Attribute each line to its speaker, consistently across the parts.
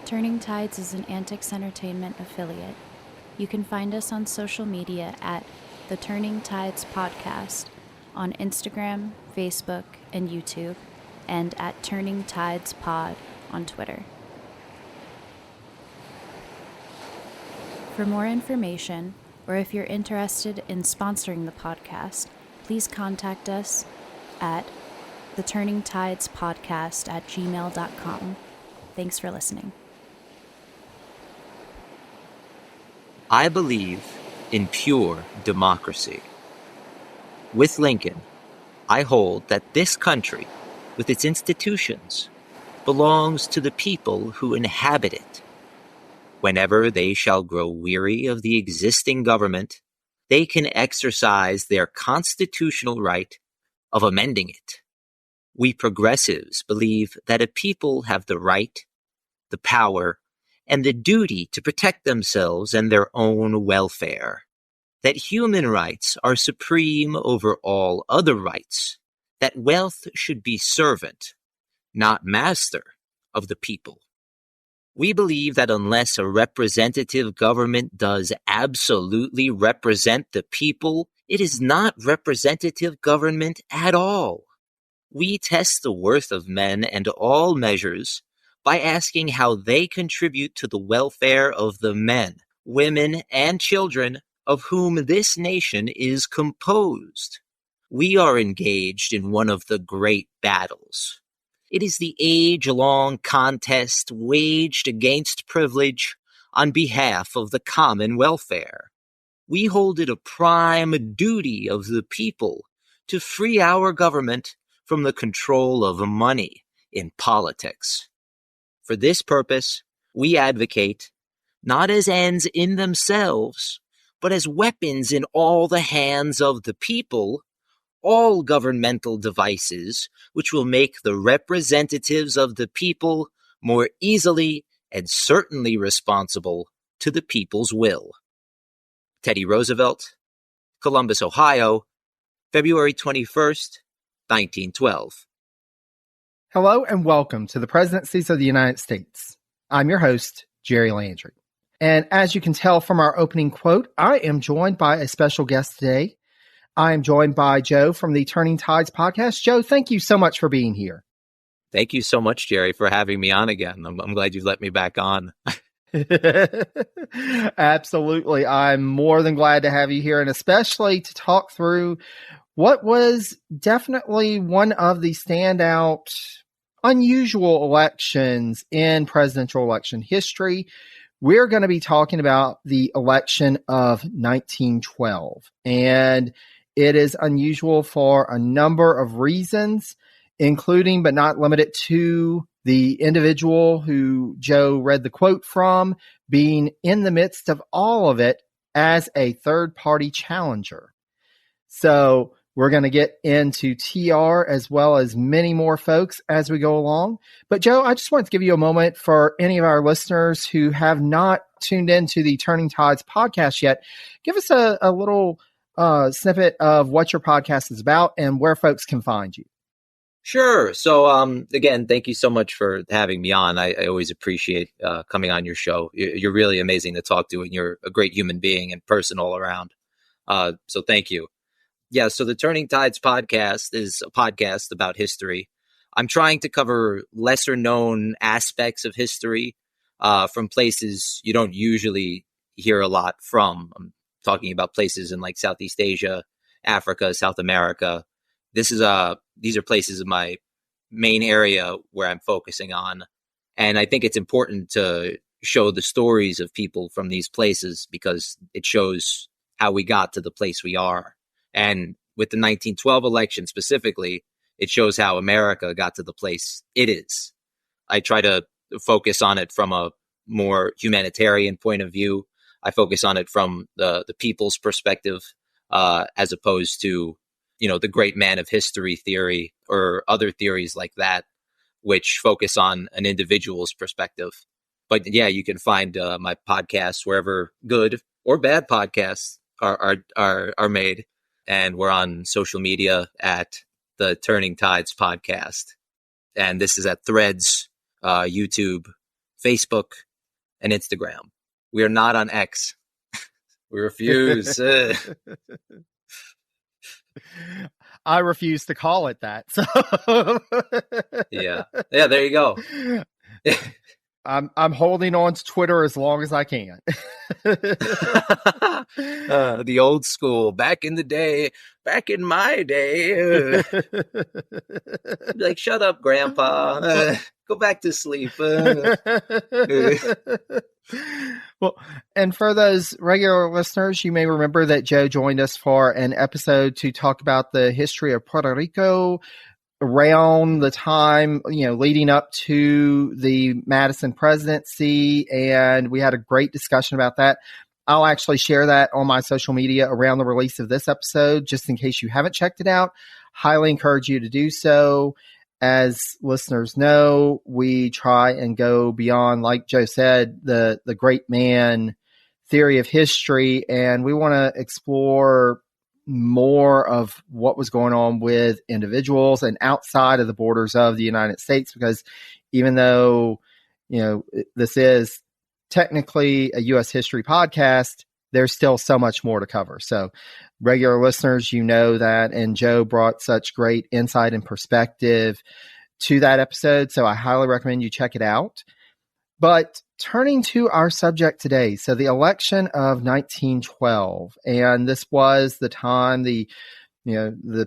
Speaker 1: Turning Tides is an AntiKs Entertainment affiliate. You can find us on social media at The Turning Tides Podcast on Instagram, Facebook, and YouTube, and at Turning Tides Pod on Twitter. For more information, or if you're interested in sponsoring the podcast, please contact us at theturningtidespodcast@gmail.com. Thanks for listening.
Speaker 2: I believe in pure democracy. With Lincoln, I hold that this country, with its institutions, belongs to the people who inhabit it. Whenever they shall grow weary of the existing government, they can exercise their constitutional right of amending it. We progressives believe that a people have the right, the power, and the duty to protect themselves and their own welfare, that human rights are supreme over all other rights, that wealth should be servant, not master, of the people. We believe that unless a representative government does absolutely represent the people, it is not representative government at all. We test the worth of men and all measures by asking how they contribute to the welfare of the men, women, and children of whom this nation is composed. We are engaged in one of the great battles. It is the age-long contest waged against privilege on behalf of the common welfare. We hold it a prime duty of the people to free our government from the control of money in politics. For this purpose, we advocate, not as ends in themselves, but as weapons in all the hands of the people, all governmental devices which will make the representatives of the people more easily and certainly responsible to the people's will. Teddy Roosevelt, Columbus, Ohio, February 21st, 1912.
Speaker 3: Hello and welcome to the Presidencies of the United States. I'm your host, Jerry Landry. And as you can tell from our opening quote, I am joined by a special guest today. I am joined by Joe from the Turning Tides podcast. Joe, thank you so much for being here.
Speaker 2: Thank you so much, Jerry, for having me on again. I'm glad you've let me back on.
Speaker 3: Absolutely. I'm more than glad to have you here, and especially to talk through what was definitely one of the standout, unusual elections in presidential election history. We're going to be talking about the election of 1912. And it is unusual for a number of reasons, including but not limited to the individual who Joe read the quote from being in the midst of all of it as a third-party challenger. So we're going to get into TR as well as many more folks as we go along. But Joe, I just wanted to give you a moment for any of our listeners who have not tuned into the Turning Tides podcast yet. Give us a little snippet of what your podcast is about and where folks can find you.
Speaker 2: Sure. So, again, thank you so much for having me on. I always appreciate coming on your show. You're really amazing to talk to, and you're a great human being and person all around. So thank you. Yeah, so the Turning Tides podcast is a podcast about history. I'm trying to cover lesser known aspects of history from places you don't usually hear a lot from. I'm talking about places in like Southeast Asia, Africa, South America. These are places in my main area where I'm focusing on. And I think it's important to show the stories of people from these places because it shows how we got to the place we are. And with the 1912 election specifically, it shows how America got to the place it is. I try to focus on it from a more humanitarian point of view. I focus on it from the people's perspective, as opposed to, the great man of history theory or other theories like that, which focus on an individual's perspective. But yeah, you can find my podcasts wherever good or bad podcasts are made. And we're on social media at the Turning Tides podcast. And this is at Threads, YouTube, Facebook, and Instagram. We are not on X. We refuse.
Speaker 3: I refuse to call it that. So
Speaker 2: Yeah, there you go.
Speaker 3: I'm holding on to Twitter as long as I can.
Speaker 2: The old school, back in my day. Like, shut up, Grandpa. Go back to sleep.
Speaker 3: Well, and for those regular listeners, you may remember that Joe joined us for an episode to talk about the history of Puerto Rico around the time, leading up to the Madison presidency. And we had a great discussion about that. I'll actually share that on my social media around the release of this episode, just in case you haven't checked it out. Highly encourage you to do so. As listeners know, we try and go beyond, like Joe said, the great man theory of history, and we want to explore more of what was going on with individuals and outside of the borders of the United States, because even though, this is technically a U.S. history podcast, there's still so much more to cover. So regular listeners, that, and Joe brought such great insight and perspective to that episode. So I highly recommend you check it out. But turning to our subject today, so the election of 1912, and this was the time, the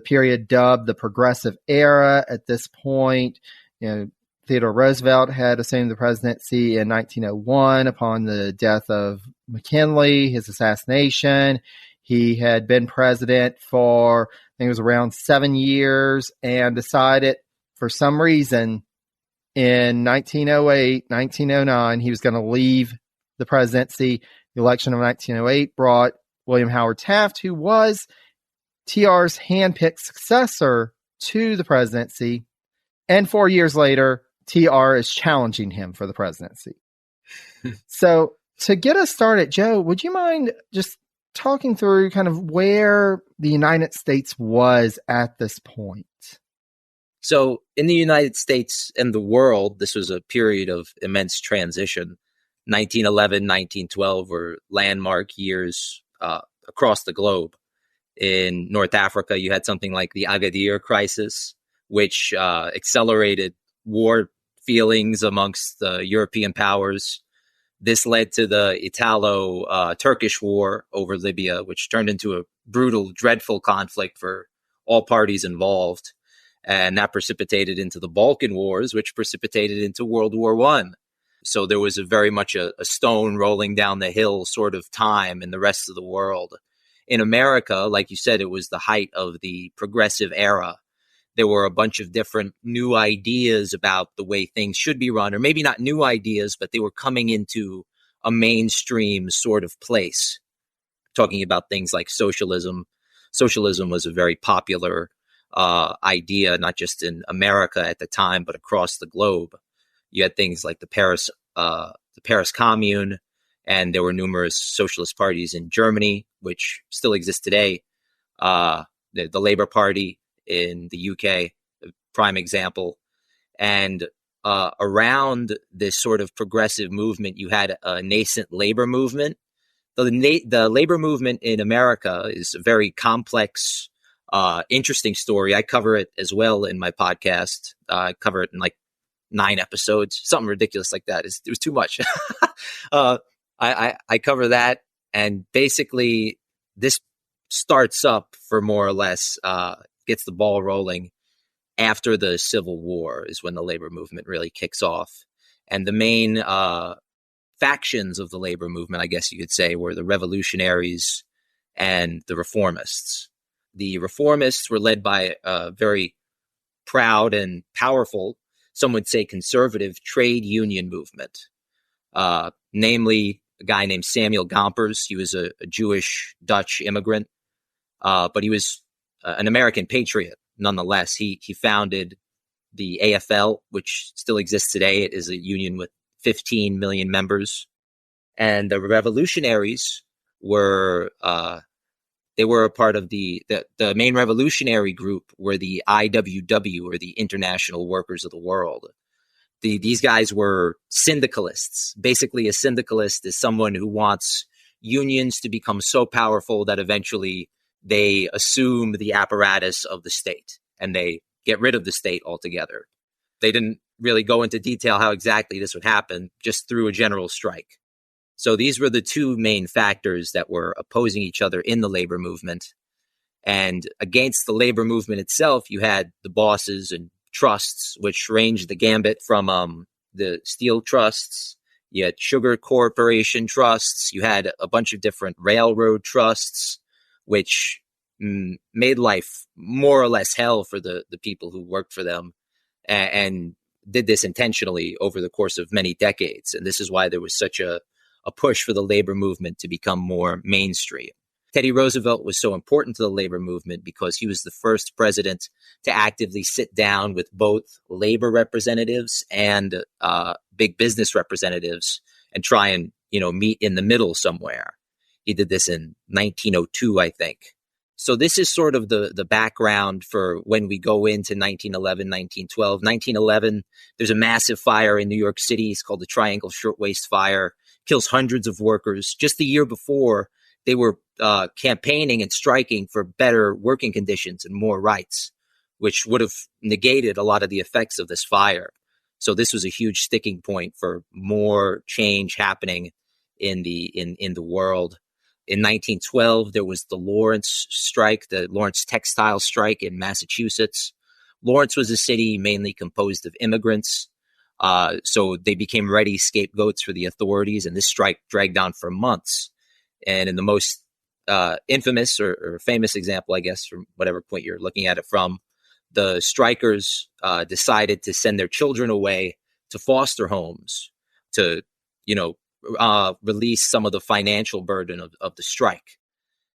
Speaker 3: period dubbed the Progressive Era. At this point, Theodore Roosevelt had assumed the presidency in 1901 upon the death of McKinley, his assassination. He had been president for, I think it was around 7 years, and decided for some reason in 1908, 1909, he was going to leave the presidency. The election of 1908 brought William Howard Taft, who was TR's handpicked successor to the presidency. And 4 years later, TR is challenging him for the presidency. So to get us started, Joe, would you mind just talking through kind of where the United States was at this point?
Speaker 2: So in the United States and the world, this was a period of immense transition. 1911, 1912 were landmark years across the globe. In North Africa, you had something like the Agadir crisis, which accelerated war feelings amongst the European powers. This led to the Italo-Turkish War over Libya, which turned into a brutal, dreadful conflict for all parties involved. And that precipitated into the Balkan Wars, which precipitated into World War I. So there was very much a stone rolling down the hill sort of time in the rest of the world. In America, like you said, it was the height of the progressive era. There were a bunch of different new ideas about the way things should be run, or maybe not new ideas, but they were coming into a mainstream sort of place. Talking about things like socialism. Socialism was a very popular idea, not just in America at the time, but across the globe. You had things like the Paris Commune, and there were numerous socialist parties in Germany, which still exist today. The Labour Party in the UK, a prime example. And around this sort of progressive movement, you had a nascent labor movement. The labor movement in America is a very complex, interesting story. I cover it as well in my podcast. I cover it in like 9 episodes, something ridiculous like that. It was too much. I cover that, and basically this starts up for more or less, gets the ball rolling after the Civil War is when the labor movement really kicks off. And the main factions of the labor movement, I guess you could say, were the revolutionaries and the reformists. The reformists were led by a very proud and powerful, some would say conservative, trade union movement, namely a guy named Samuel Gompers. He was a Jewish Dutch immigrant, but he was an American patriot nonetheless. He founded the AFL, which still exists today. It is a union with 15 million members. And the revolutionaries were they were a part of the main revolutionary group were the IWW, or the International Workers of the World. These guys were syndicalists. Basically, a syndicalist is someone who wants unions to become so powerful that eventually they assume the apparatus of the state and they get rid of the state altogether. They didn't really go into detail how exactly this would happen, just through a general strike. So these were the two main factors that were opposing each other in the labor movement. And against the labor movement itself, you had the bosses and trusts, which ranged the gambit from the steel trusts. You had sugar corporation trusts. You had a bunch of different railroad trusts, which made life more or less hell for the people who worked for them, and did this intentionally over the course of many decades. And this is why there was such a push for the labor movement to become more mainstream. Teddy Roosevelt was so important to the labor movement because he was the first president to actively sit down with both labor representatives and big business representatives and try and, meet in the middle somewhere. He did this in 1902, I think. So this is sort of the background for when we go into 1911, 1912. 1911, there's a massive fire in New York City. It's called the Triangle Shirtwaist Fire. Kills hundreds of workers. Just the year before, they were campaigning and striking for better working conditions and more rights, which would have negated a lot of the effects of this fire. So this was a huge sticking point for more change happening in the world. In 1912, there was the Lawrence strike, the Lawrence textile strike in Massachusetts. Lawrence was a city mainly composed of immigrants. So they became ready scapegoats for the authorities, and this strike dragged on for months. And in the most infamous or famous example, I guess, from whatever point you're looking at it from, the strikers decided to send their children away to foster homes to, release some of the financial burden of the strike.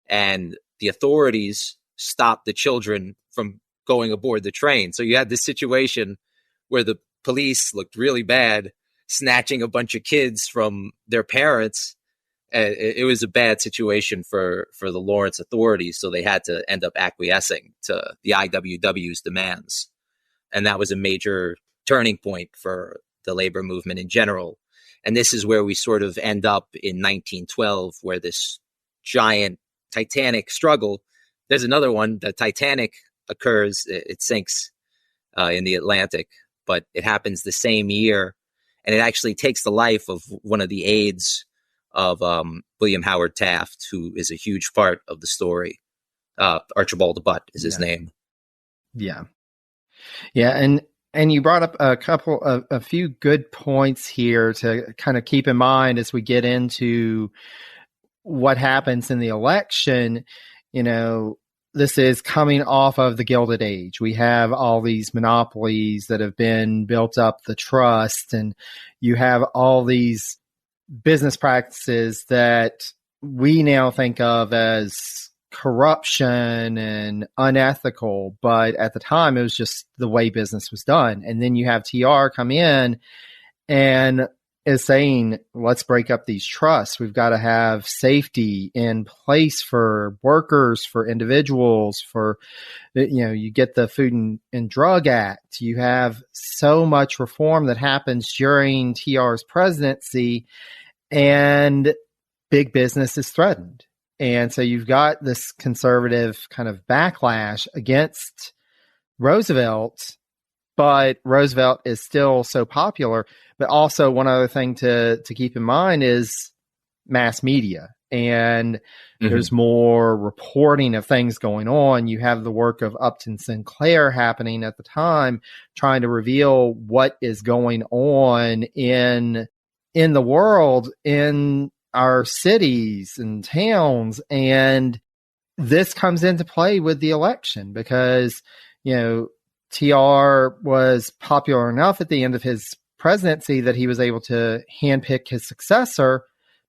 Speaker 2: And the authorities stopped the children from going aboard the train. So you had this situation where the police looked really bad, snatching a bunch of kids from their parents. It was a bad situation for the Lawrence authorities, so they had to end up acquiescing to the IWW's demands. And that was a major turning point for the labor movement in general. And this is where we sort of end up in 1912, where this giant titanic struggle, there's another one, the Titanic occurs, it sinks in the Atlantic, but it happens the same year. And it actually takes the life of one of the aides of William Howard Taft, who is a huge part of the story. Archibald Butt is his name.
Speaker 3: Yeah. Yeah. And you brought up a few good points here to kind of keep in mind as we get into what happens in the election. This is coming off of the Gilded Age. We have all these monopolies that have been built up, the trust, and you have all these business practices that we now think of as corruption and unethical, but at the time it was just the way business was done. And then you have TR come in and is saying, let's break up these trusts. We've got to have safety in place for workers, for individuals, for, you get the Food and Drug Act. You have so much reform that happens during TR's presidency, and big business is threatened. And so you've got this conservative kind of backlash against Roosevelt, but Roosevelt is still so popular. But also one other thing to keep in mind is mass media. And there's more reporting of things going on. You have the work of Upton Sinclair happening at the time, trying to reveal what is going on in the world, in our cities and towns. And this comes into play with the election because, TR was popular enough at the end of his presidency that he was able to handpick his successor,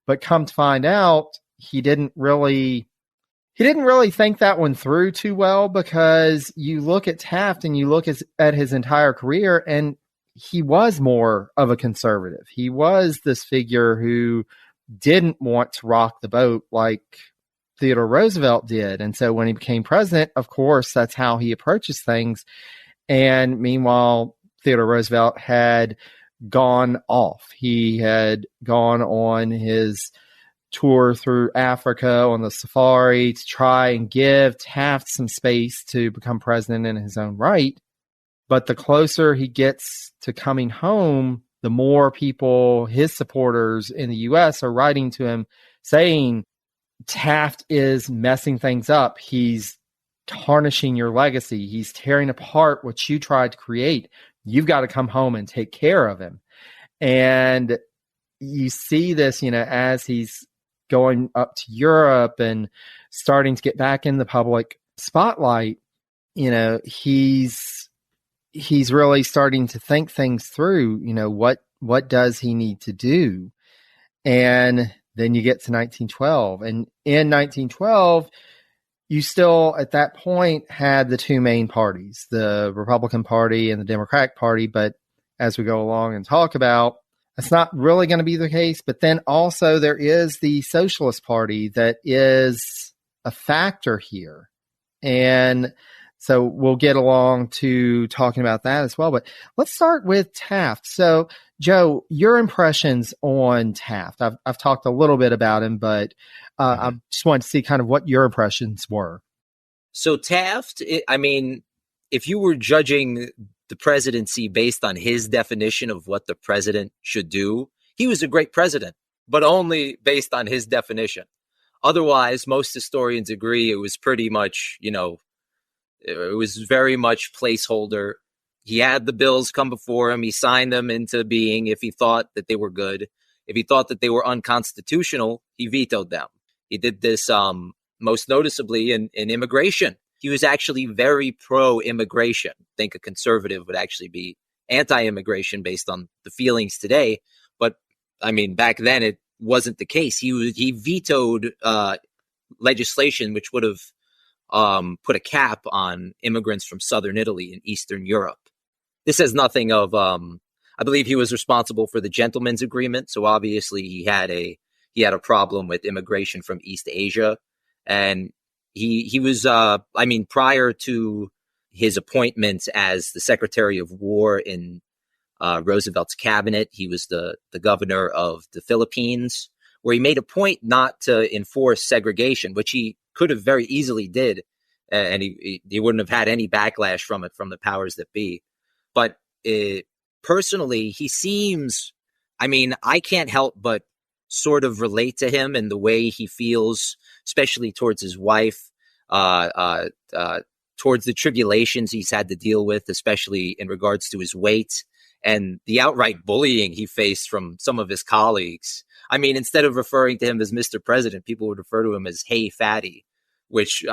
Speaker 3: but come to find out he didn't really think that one through too well, because you look at Taft and you look at his entire career, and he was more of a conservative. He was this figure who didn't want to rock the boat like Theodore Roosevelt did. And so when he became president, of course, that's how he approaches things. And meanwhile, Theodore Roosevelt had gone off. He had gone on his tour through Africa on the safari to try and give Taft some space to become president in his own right. But the closer he gets to coming home, the more people, his supporters in the U.S., are writing to him saying, Taft is messing things up. He's tarnishing your legacy. He's tearing apart what you tried to create. You've got to come home and take care of him. And you see this, as he's going up to Europe and starting to get back in the public spotlight, he's really starting to think things through, what does he need to do? And then you get to 1912. And in 1912, you still, at that point, had the two main parties, the Republican Party and the Democratic Party. But as we go along and talk about, that's not really going to be the case. But then also there is the Socialist Party that is a factor here. And so we'll get along to talking about that as well. But let's start with Taft. So, Joe, your impressions on Taft. I've talked a little bit about him, but I just wanted to see kind of what your impressions were.
Speaker 2: So Taft, if you were judging the presidency based on his definition of what the president should do, he was a great president, but only based on his definition. Otherwise, most historians agree it was pretty much, it was very much placeholder. He had the bills come before him. He signed them into being if he thought that they were good. If he thought that they were unconstitutional, he vetoed them. He did this most noticeably in immigration. He was actually very pro-immigration. I think a conservative would actually be anti-immigration based on the feelings today. But, back then it wasn't the case. He vetoed legislation which would have put a cap on immigrants from southern Italy and Eastern Europe. This has nothing of, I believe he was responsible for the gentleman's agreement. So obviously he had a problem with immigration from East Asia. And he was, prior to his appointment as the Secretary of War in Roosevelt's cabinet, he was the governor of the Philippines, where he made a point not to enforce segregation, which he could have very easily did, and he wouldn't have had any backlash from it from the powers that be. But personally, he seems, I can't help but sort of relate to him in the way he feels, especially towards his wife, towards the tribulations he's had to deal with, especially in regards to his weight and the outright bullying he faced from some of his colleagues. Instead of referring to him as Mr. President, people would refer to him as "Hey, Fatty," which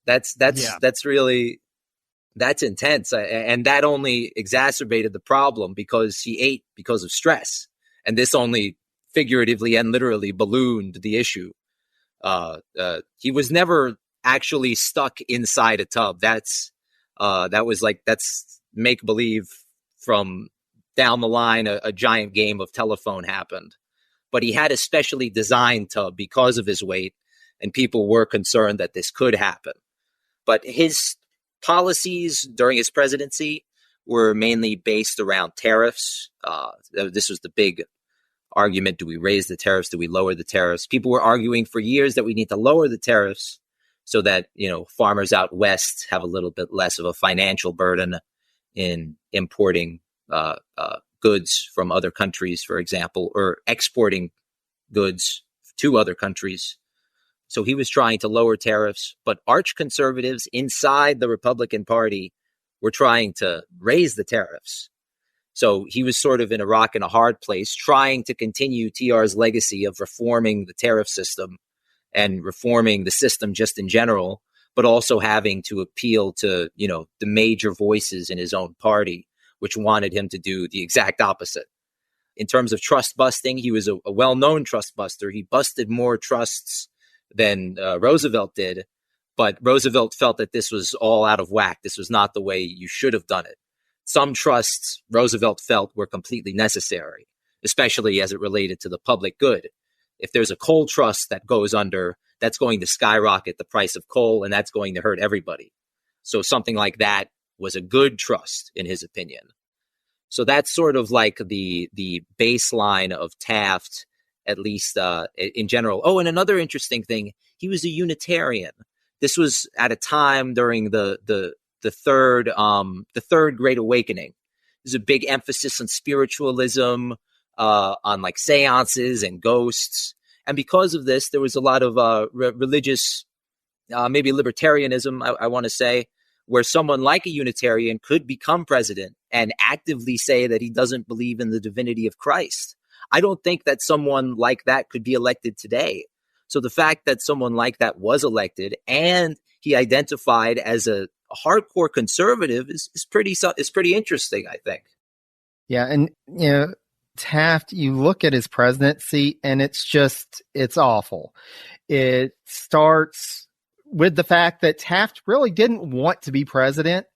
Speaker 2: that's really, that's intense. And that only exacerbated the problem because he ate because of stress. And this only figuratively and literally ballooned the issue. He was never actually stuck inside a tub. That's make believe from down the line. A giant game of telephone happened, but he had a specially designed tub because of his weight, and people were concerned that this could happen. But his policies during his presidency were mainly based around tariffs. This was the big argument. Do we raise the tariffs? Do we lower the tariffs? People were arguing for years that we need to lower the tariffs so that, farmers out west have a little bit less of a financial burden in importing goods from other countries, for example, or exporting goods to other countries. So he was trying to lower tariffs, but arch conservatives inside the Republican Party were trying to raise the tariffs. So he was sort of in a rock and a hard place, trying to continue TR's legacy of reforming the tariff system and reforming the system just in general, but also having to appeal to, the major voices in his own party, which wanted him to do the exact opposite. In terms of trust busting, he was a well-known trust buster. He busted more trusts than Roosevelt did, but Roosevelt felt that this was all out of whack. This was not the way you should have done it. Some trusts Roosevelt felt were completely necessary, especially as it related to the public good. If there's a coal trust that goes under, that's going to skyrocket the price of coal, and that's going to hurt everybody. So something like that was a good trust, in his opinion. So that's sort of like the baseline of Taft, at least in general. Oh, and another interesting thing, he was a Unitarian. This was at a time during the third Great Awakening. There's a big emphasis on spiritualism, on like seances and ghosts. And because of this, there was a lot of religious, maybe libertarianism, I want to say, where someone like a Unitarian could become president and actively say that he doesn't believe in the divinity of Christ. I don't think that someone like that could be elected today. So the fact that someone like that was elected and he identified as a hardcore conservative is pretty interesting, I think.
Speaker 3: Yeah, and Taft, you look at his presidency and it's awful. It starts with the fact that Taft really didn't want to be president.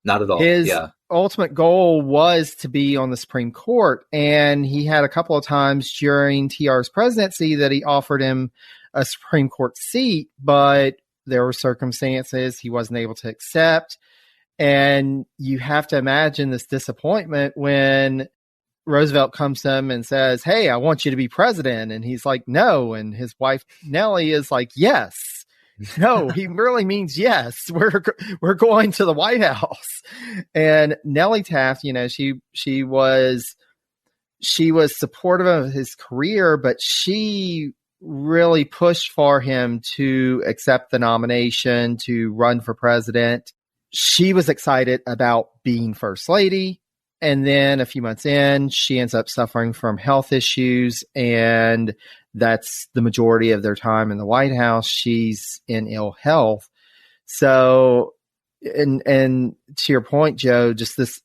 Speaker 2: Not at all.
Speaker 3: His ultimate goal was to be on the Supreme Court, and he had a couple of times during TR's presidency that he offered him a Supreme Court seat, but there were circumstances he wasn't able to accept. And you have to imagine this disappointment when Roosevelt comes to him and says, "Hey, I want you to be president." And he's like, "No." And his wife, Nellie, is like, "Yes." No, he really means yes. We're going to the White House. And Nellie Taft, she was supportive of his career, but she really pushed for him to accept the nomination to run for president. She was excited about being first lady. And then a few months in, she ends up suffering from health issues, and that's the majority of their time in the White House. She's in ill health. So, and to your point, Joe, just this,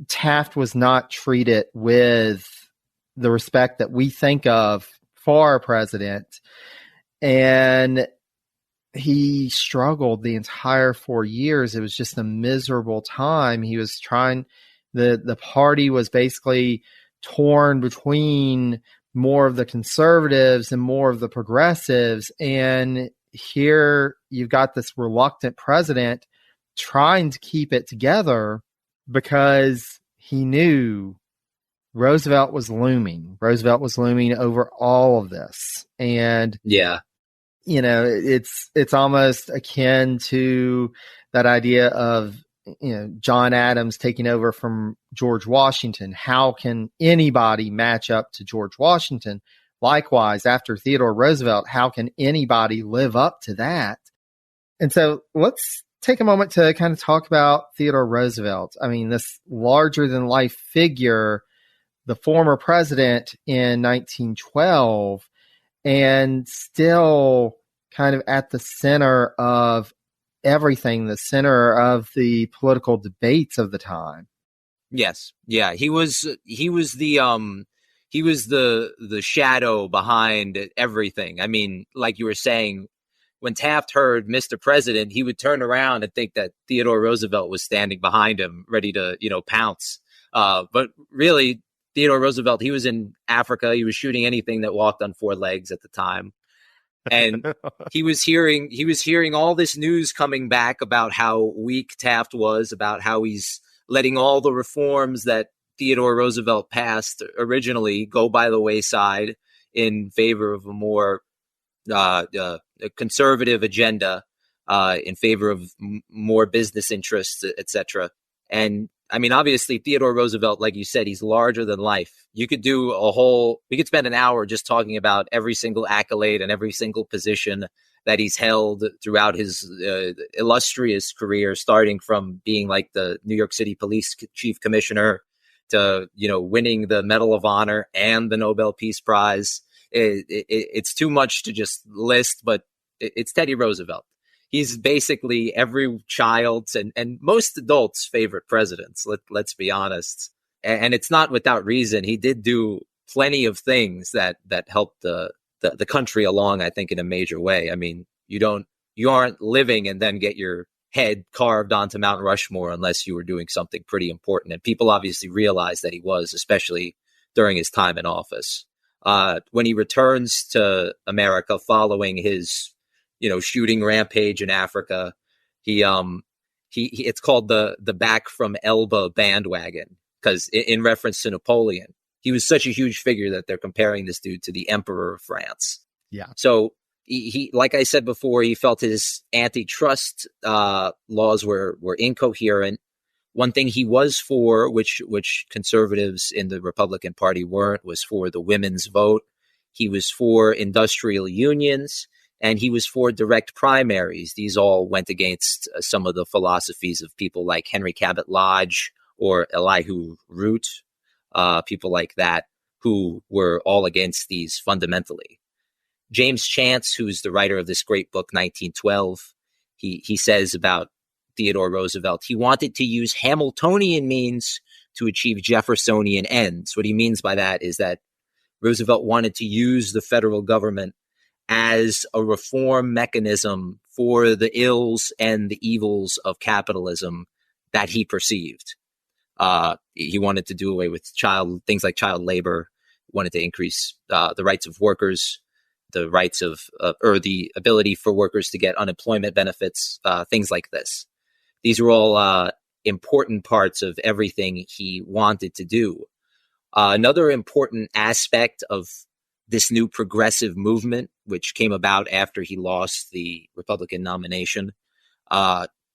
Speaker 3: Taft was not treated with the respect that we think of for a president. And he struggled the entire 4 years. It was just a miserable time. He was trying, the party was basically torn between more of the conservatives and more of the progressives. And here you've got this reluctant president trying to keep it together because he knew Roosevelt was looming. Roosevelt was looming over all of this. And
Speaker 2: yeah,
Speaker 3: it's almost akin to that idea of, John Adams taking over from George Washington. How can anybody match up to George Washington? Likewise, after Theodore Roosevelt, how can anybody live up to that? And so let's take a moment to kind of talk about Theodore Roosevelt. I mean, this larger than life figure, the former president in 1912, and still kind of at the center of everything, the center of the political debates of the time.
Speaker 2: Yes. Yeah. He was the shadow behind everything. I mean, like you were saying, when Taft heard Mr. President, he would turn around and think that Theodore Roosevelt was standing behind him, ready to, pounce. But really, Theodore Roosevelt, he was in Africa. He was shooting anything that walked on four legs at the time. And he was hearing all this news coming back about how weak Taft was, about how he's letting all the reforms that Theodore Roosevelt passed originally go by the wayside in favor of a more a conservative agenda, in favor of more business interests, etc. And I mean, obviously, Theodore Roosevelt, like you said, he's larger than life. We could spend an hour just talking about every single accolade and every single position that he's held throughout his illustrious career, starting from being like the New York City Police Chief Commissioner to, winning the Medal of Honor and the Nobel Peace Prize. It's too much to just list, but it's Teddy Roosevelt. He's basically every child's and most adults' favorite presidents. Let's be honest. And it's not without reason. He did do plenty of things that helped the country along, I think, in a major way. I mean, you aren't living and then get your head carved onto Mount Rushmore unless you were doing something pretty important. And people obviously realized that he was, especially during his time in office. When he returns to America following his shooting rampage in Africa, it's called the Back from Elba bandwagon. because in reference to Napoleon, he was such a huge figure that they're comparing this dude to the Emperor of France.
Speaker 3: Yeah.
Speaker 2: So he like I said before, he felt his antitrust laws were incoherent. One thing he was for, which conservatives in the Republican Party weren't, was for the women's vote. He was for industrial unions, and he was for direct primaries. These all went against some of the philosophies of people like Henry Cabot Lodge or Elihu Root, people like that, who were all against these fundamentally. James Chance, who's the writer of this great book, 1912, he says about Theodore Roosevelt, he wanted to use Hamiltonian means to achieve Jeffersonian ends. What he means by that is that Roosevelt wanted to use the federal government as a reform mechanism for the ills and the evils of capitalism that he perceived. He wanted to do away with things like child labor, wanted to increase the rights of workers, the rights of or the ability for workers to get unemployment benefits, things like this. These were all important parts of everything he wanted to do. Another important aspect of this new progressive movement, which came about after he lost the Republican nomination,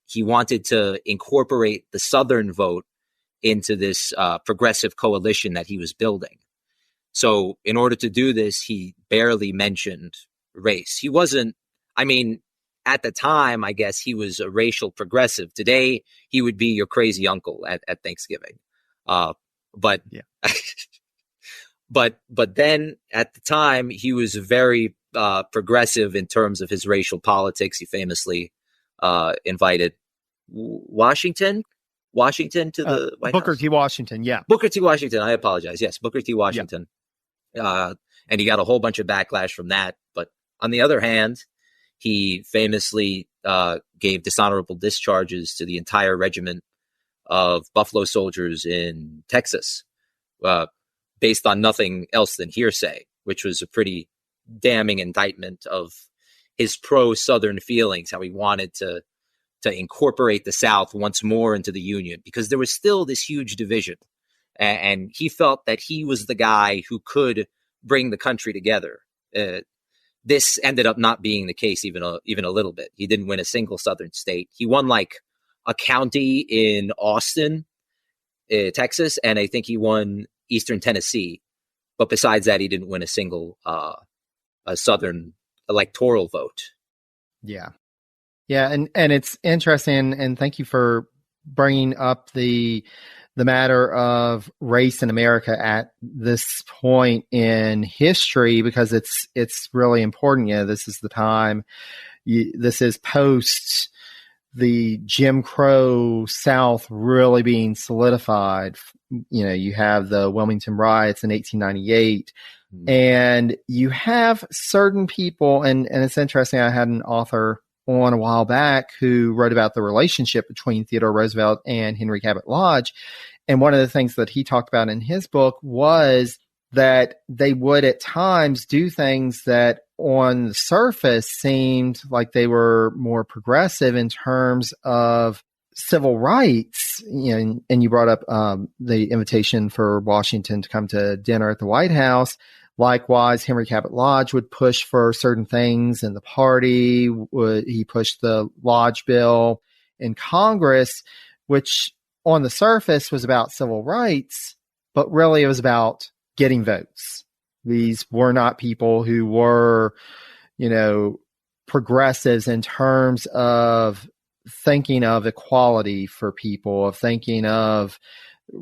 Speaker 2: he wanted to incorporate the Southern vote into this progressive coalition that he was building. So in order to do this, he barely mentioned race. He wasn't, at the time, I guess he was a racial progressive. Today, he would be your crazy uncle at Thanksgiving. But then at the time, he was very progressive in terms of his racial politics. He famously invited Washington to the White
Speaker 3: Booker
Speaker 2: House.
Speaker 3: T. Washington, yeah.
Speaker 2: Booker T. Washington, I apologize. Yes, Booker T. Washington. Yeah. And he got a whole bunch of backlash from that. But on the other hand, he famously gave dishonorable discharges to the entire regiment of Buffalo Soldiers in Texas, based on nothing else than hearsay, which was a pretty damning indictment of his pro-Southern feelings, how he wanted to incorporate the South once more into the Union, because there was still this huge division. And he felt that he was the guy who could bring the country together. This ended up not being the case even a little bit. He didn't win a single Southern state. He won like a county in Austin, Texas, and I think he won Eastern Tennessee. But besides that, he didn't win a single a Southern electoral vote.
Speaker 3: Yeah. Yeah, and it's interesting, and thank you for bringing up the matter of race in America at this point in history, because it's really important. Yeah, this is the time. This is post the Jim Crow South really being solidified. You have the Wilmington riots in 1898, and you have certain people, and it's interesting. I had an author on a while back who wrote about the relationship between Theodore Roosevelt and Henry Cabot Lodge. And one of the things that he talked about in his book was that they would at times do things that on the surface seemed like they were more progressive in terms of civil rights. And you brought up the invitation for Washington to come to dinner at the White House. Likewise, Henry Cabot Lodge would push for certain things in the party. He pushed the Lodge bill in Congress, which on the surface was about civil rights, but really it was about getting votes. These were not people who were, progressives in terms of thinking of equality for people, of thinking of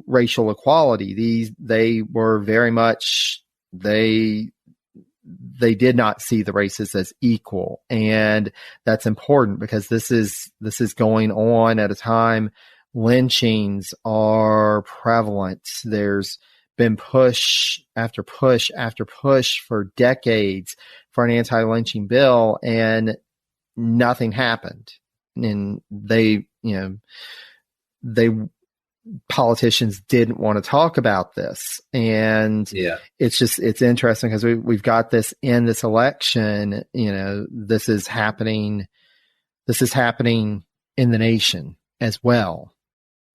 Speaker 3: racial equality. They were very much, they did not see the races as equal. And that's important because this is going on at a time lynchings are prevalent. There's been push after push after push for decades for an anti-lynching bill, and nothing happened. And politicians didn't want to talk about this. And it's interesting because we've got this in this election, this is happening in the nation as well.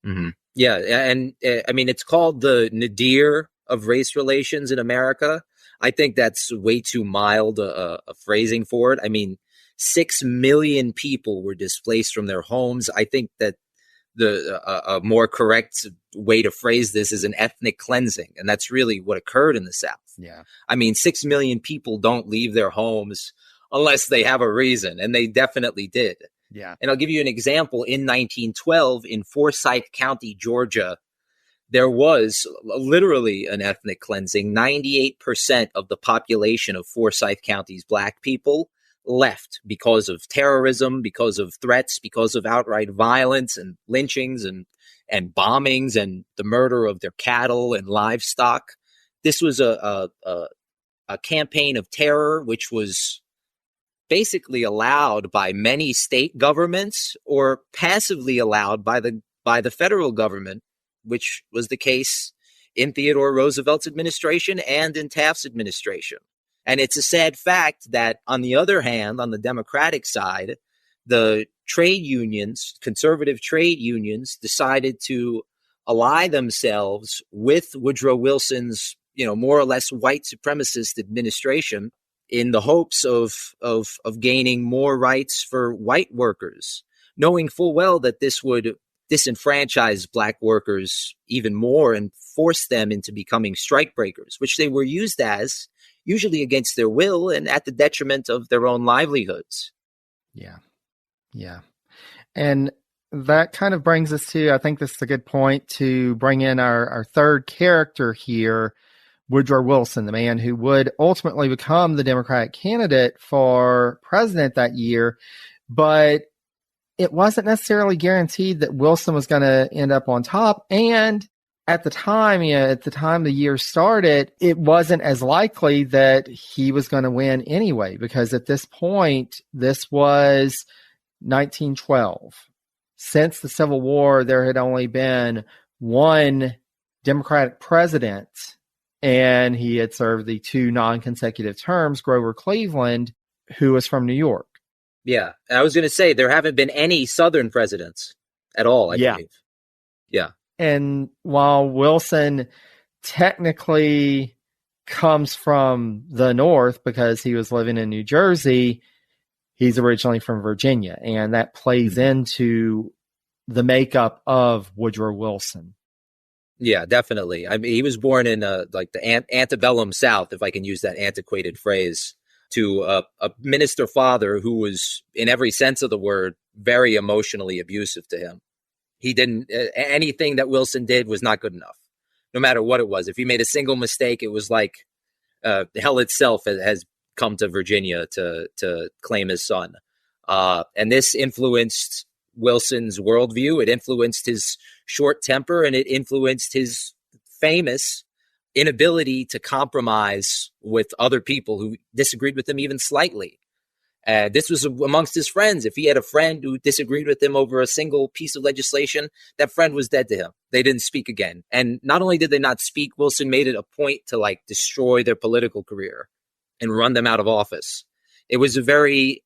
Speaker 2: Mm-hmm. Yeah, and I mean, it's called the nadir of race relations in America. I think that's way too mild a phrasing for it. I mean, 6 million people were displaced from their homes. I think that a more correct way to phrase this is an ethnic cleansing, and that's really what occurred in the South.
Speaker 3: Yeah.
Speaker 2: I mean, 6 million people don't leave their homes unless they have a reason, and they definitely did.
Speaker 3: Yeah.
Speaker 2: And I'll give you an example. In 1912, in Forsyth County, Georgia, there was literally an ethnic cleansing. 98% of the population of Forsyth County's black people left because of terrorism, because of threats, because of outright violence and lynchings and bombings and the murder of their cattle and livestock. This was a campaign of terror, which was basically allowed by many state governments or passively allowed by the federal government, which was the case in Theodore Roosevelt's administration and in Taft's administration. And it's a sad fact that, on the other hand, on the Democratic side, the trade unions, conservative trade unions, decided to ally themselves with Woodrow Wilson's, more or less white supremacist administration in the hopes of gaining more rights for white workers, knowing full well that this would disenfranchise black workers even more and force them into becoming strikebreakers, which they were used as, usually against their will and at the detriment of their own livelihoods.
Speaker 3: Yeah. Yeah. And that kind of brings us to, I think this is a good point to bring in our third character here, Woodrow Wilson, the man who would ultimately become the Democratic candidate for president that year. But it wasn't necessarily guaranteed that Wilson was going to end up on top. And at the time the year started, it wasn't as likely that he was going to win anyway, because at this point, this was 1912. Since the Civil War, there had only been one Democratic president, and he had served the 2 non-consecutive terms, Grover Cleveland, who was from New York.
Speaker 2: Yeah. And I was going to say, there haven't been any Southern presidents at all, I believe. Yeah.
Speaker 3: And while Wilson technically comes from the North because he was living in New Jersey, he's originally from Virginia, and that plays into the makeup of Woodrow Wilson.
Speaker 2: Yeah, definitely. I mean, he was born in the antebellum South, if I can use that antiquated phrase, to a minister father who was, in every sense of the word, very emotionally abusive to him. He didn't, anything that Wilson did was not good enough, no matter what it was. If he made a single mistake, it was like hell itself has come to Virginia to claim his son. And this influenced Wilson's worldview. It influenced his short temper, and it influenced his famous inability to compromise with other people who disagreed with him even slightly. This was amongst his friends. If he had a friend who disagreed with him over a single piece of legislation, that friend was dead to him. They didn't speak again. And not only did they not speak, Wilson made it a point to destroy their political career and run them out of office. It was a very,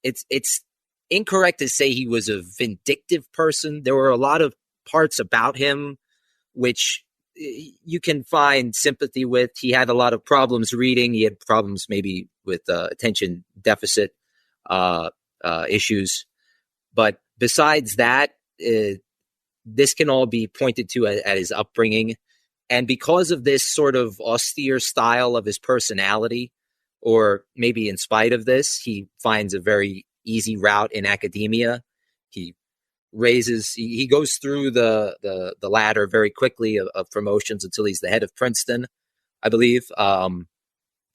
Speaker 2: it's incorrect to say he was a vindictive person. There were a lot of parts about him which you can find sympathy with. He had a lot of problems reading. He had problems maybe with attention deficit issues. But besides that, this can all be pointed to at his upbringing. And because of this sort of austere style of his personality, or maybe in spite of this, he finds a very easy route in academia. He goes through the ladder very quickly of promotions until he's the head of Princeton, I believe. And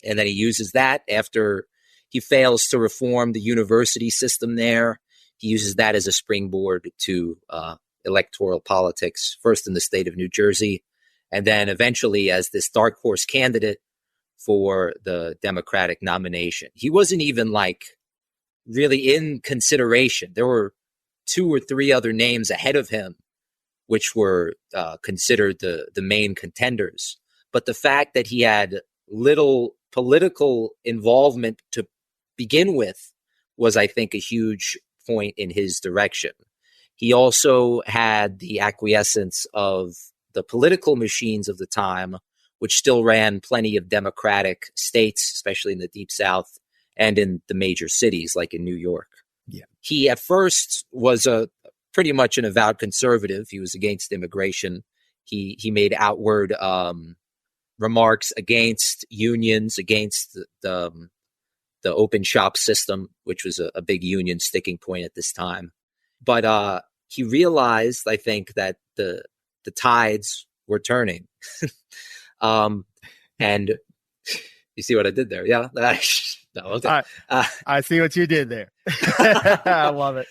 Speaker 2: then he uses that after he fails to reform the university system there. He uses that as a springboard to electoral politics, first in the state of New Jersey, and then eventually as this dark horse candidate for the Democratic nomination. He wasn't even really in consideration. There were 2 or 3 other names ahead of him, which were considered the main contenders. But the fact that he had little political involvement to begin with was, I think, a huge point in his direction. He also had the acquiescence of the political machines of the time, which still ran plenty of democratic states, especially in the Deep South and in the major cities like in New York.
Speaker 3: Yeah.
Speaker 2: He at first was pretty much an avowed conservative. He was against immigration. He made outward remarks against unions, against the open shop system, which was a big union sticking point at this time. But he realized, I think, that the tides were turning. And you see what I did there? Yeah. No, okay.
Speaker 3: I see what you did there. I love it.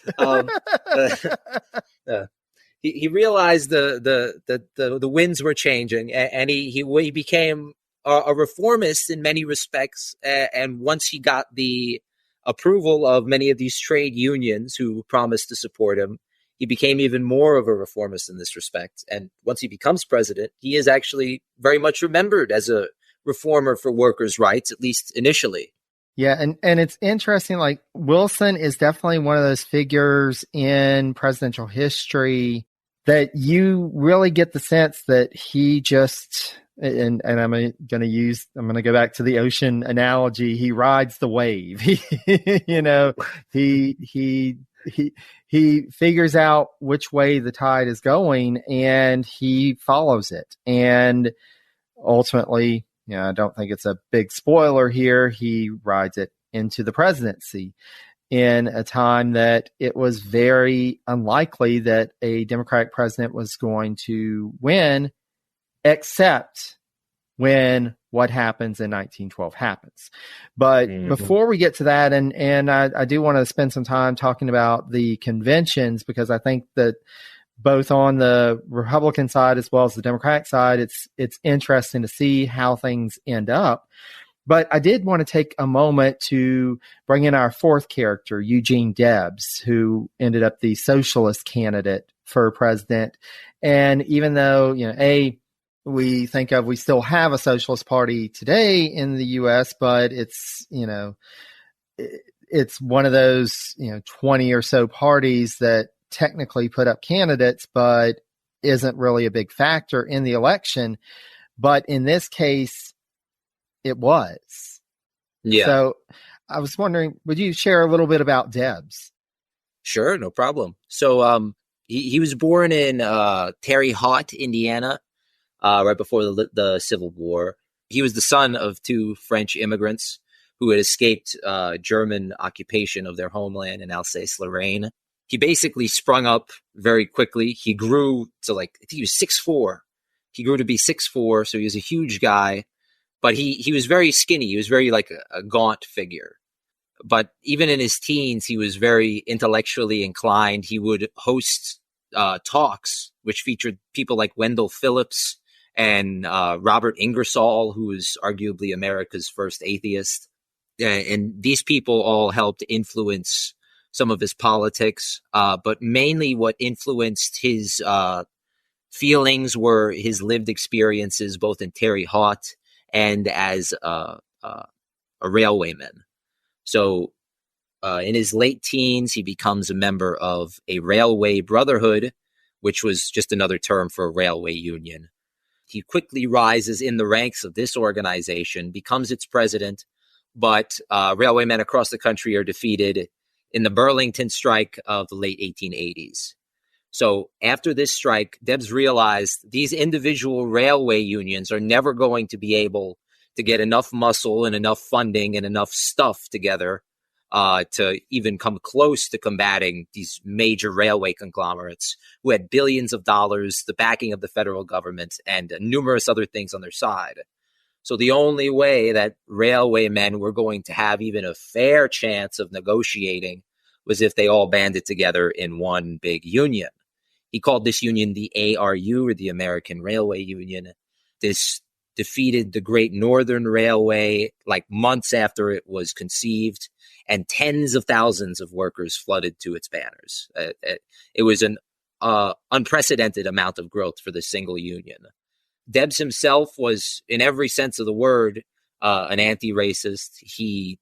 Speaker 2: He realized the winds were changing, and he became a reformist in many respects. And once he got the approval of many of these trade unions who promised to support him, he became even more of a reformist in this respect. And once he becomes president, he is actually very much remembered as a reformer for workers' rights, at least initially.
Speaker 3: Yeah, and it's interesting, like Wilson is definitely one of those figures in presidential history that you really get the sense that he just, and I'm going to go back to the ocean analogy, he rides the wave. He figures out which way the tide is going and he follows it. And ultimately, I don't think it's a big spoiler here, he rides it into the presidency in a time that it was very unlikely that a Democratic president was going to win, except when what happens in 1912 happens. But before we get to that, and I do want to spend some time talking about the conventions, because I think that both on the Republican side as well as the Democratic side, it's interesting to see how things end up. But I did want to take a moment to bring in our fourth character, Eugene Debs, who ended up the socialist candidate for president. And even though, we still have a socialist party today in the U.S., but it's one of those, 20 or so parties that technically put up candidates, but isn't really a big factor in the election. But in this case, it was.
Speaker 2: Yeah.
Speaker 3: So I was wondering, would you share a little bit about Debs?
Speaker 2: Sure, no problem. So he was born in Terre Haute, Indiana, right before the Civil War. He was the son of two French immigrants who had escaped German occupation of their homeland in Alsace-Lorraine. He basically sprung up very quickly. He grew to I think he was 6'4". He grew to be 6'4", so he was a huge guy. But he was very skinny. He was very like a gaunt figure. But even in his teens, he was very intellectually inclined. He would host talks, which featured people like Wendell Phillips and Robert Ingersoll, who was arguably America's first atheist. And these people all helped influence some of his politics. But mainly what influenced his feelings were his lived experiences, both in Terre Haute and as a railwayman. So in his late teens, he becomes a member of a railway brotherhood, which was just another term for a railway union. He quickly rises in the ranks of this organization, becomes its president, but railwaymen across the country are defeated in the Burlington strike of the late 1880s. So after this strike, Debs realized these individual railway unions are never going to be able to get enough muscle and enough funding and enough stuff together to even come close to combating these major railway conglomerates who had billions of dollars, the backing of the federal government, and numerous other things on their side. So the only way that railwaymen were going to have even a fair chance of negotiating was if they all banded together in one big union. He called this union the ARU, or the American Railway Union. This defeated the Great Northern Railway like months after it was conceived, and tens of thousands of workers flooded to its banners. It was an unprecedented amount of growth for this single union. Debs himself was, in every sense of the word, an anti-racist. He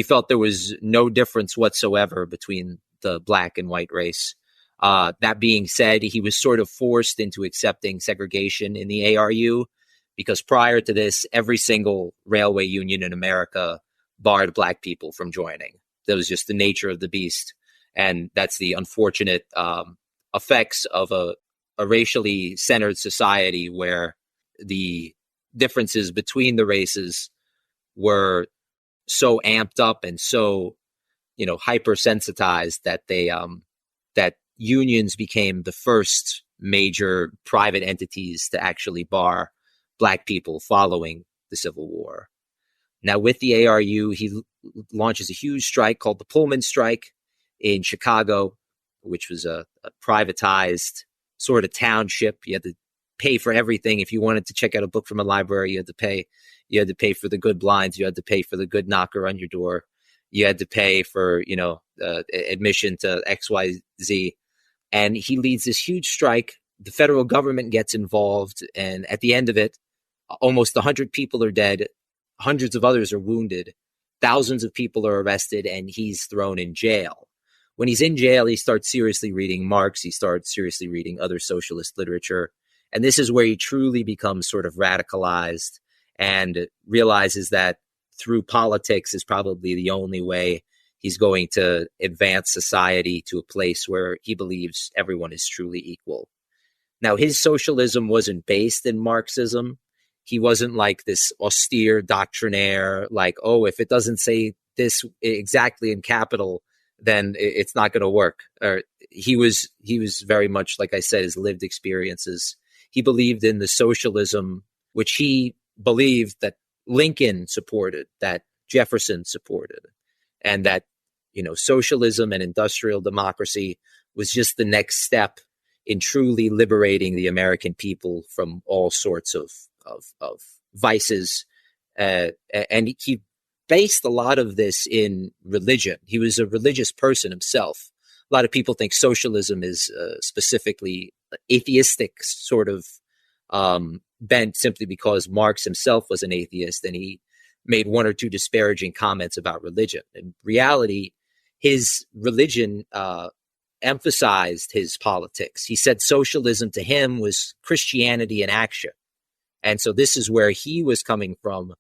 Speaker 2: felt there was no difference whatsoever between the black and white race. That being said, he was sort of forced into accepting segregation in the ARU because prior to this, every single railway union in America barred black people from joining. That was just the nature of the beast. And that's the unfortunate effects of a racially centered society where the differences between the races were so amped up and so, hypersensitized that that unions became the first major private entities to actually bar black people following the Civil War. Now, with the ARU, he launches a huge strike called the Pullman Strike in Chicago, which was a privatized sort of township. You had to pay for everything. If you wanted to check out a book from a library, you had to pay. You had to pay for the good blinds. You had to pay for the good knocker on your door. You had to pay for, admission to XYZ. And he leads this huge strike. The federal government gets involved. And at the end of it, almost 100 people are dead. Hundreds of others are wounded. Thousands of people are arrested, and he's thrown in jail. When he's in jail, he starts seriously reading Marx. He starts seriously reading other socialist literature. And this is where he truly becomes sort of radicalized and realizes that through politics is probably the only way he's going to advance society to a place where he believes everyone is truly equal. Now, his socialism wasn't based in Marxism. He wasn't like this austere doctrinaire, like, oh, if it doesn't say this exactly in capital, then it's not going to work. Or he was very much, like I said, his lived experiences. He believed in the socialism, which he believed that Lincoln supported, that Jefferson supported, and that, socialism and industrial democracy was just the next step in truly liberating the American people from all sorts of vices. And he based a lot of this in religion. He was a religious person himself. A lot of people think socialism is specifically atheistic sort of bent simply because Marx himself was an atheist and he made one or two disparaging comments about religion. In reality, his religion emphasized his politics. He said socialism to him was Christianity in action. And so this is where he was coming from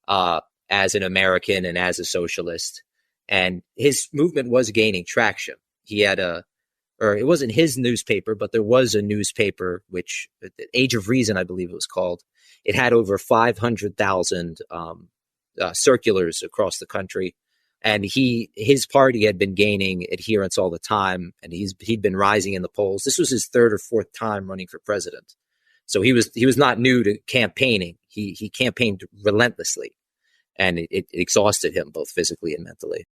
Speaker 2: as an American and as a socialist. And his movement was gaining traction. He had it wasn't his newspaper, but there was a newspaper, which Age of Reason, I believe it was called. It had over 500,000 circulars across the country. And his party had been gaining adherents all the time. And he'd been rising in the polls. This was his third or fourth time running for president. So he was not new to campaigning. He campaigned relentlessly, and it exhausted him both physically and mentally.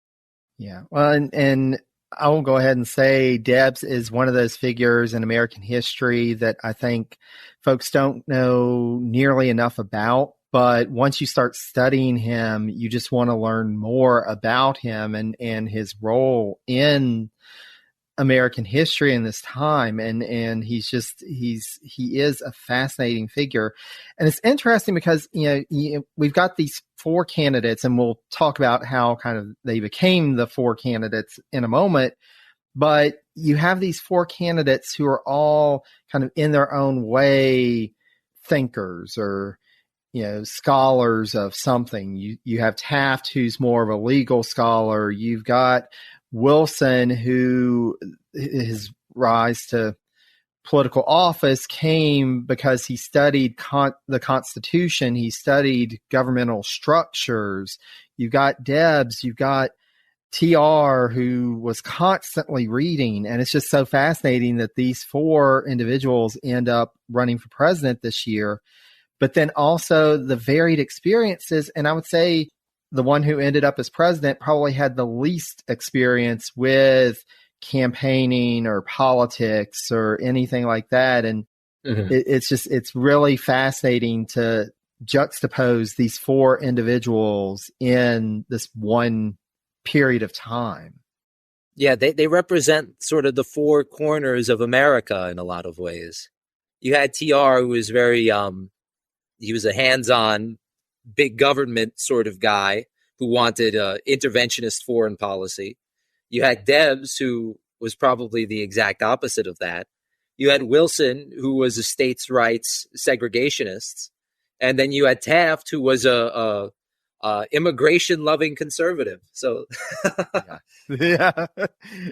Speaker 3: Yeah. Well, and I will go ahead and say Debs is one of those figures in American history that I think folks don't know nearly enough about. But once you start studying him, you just want to learn more about him and his role in American history in this time. And he is a fascinating figure. And it's interesting because, we've got these four candidates, and we'll talk about how kind of they became the four candidates in a moment. But you have these four candidates who are all kind of in their own way thinkers or, scholars of something. You have Taft, who's more of a legal scholar. You've got Wilson, who his rise to political office came because he studied the Constitution. He studied governmental structures. You've got Debs. You've got TR, who was constantly reading. And it's just so fascinating that these four individuals end up running for president this year. But then also the varied experiences. And I would say the one who ended up as president probably had the least experience with campaigning or politics or anything like that. And it's really fascinating to juxtapose these four individuals in this one period of time.
Speaker 2: Yeah, they represent sort of the four corners of America in a lot of ways. You had TR, who was very, he was a hands-on, big government sort of guy who wanted interventionist foreign policy. You had Debs, who was probably the exact opposite of that. You had Wilson, who was a states' rights segregationist, and then you had Taft, who was a immigration-loving conservative. So,
Speaker 3: yeah,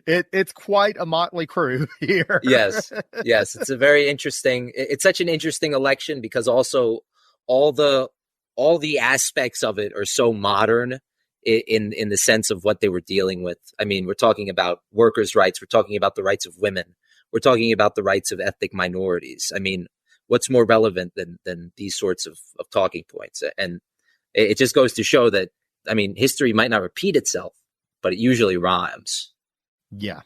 Speaker 3: it's quite a motley crew here.
Speaker 2: yes, it's a very interesting. It's such an interesting election because also all the aspects of it are so modern in the sense of what they were dealing with. I mean, we're talking about workers' rights. We're talking about the rights of women. We're talking about the rights of ethnic minorities. I mean, what's more relevant than these sorts of talking points? And it just goes to show that, I mean, history might not repeat itself, but it usually rhymes.
Speaker 3: Yeah.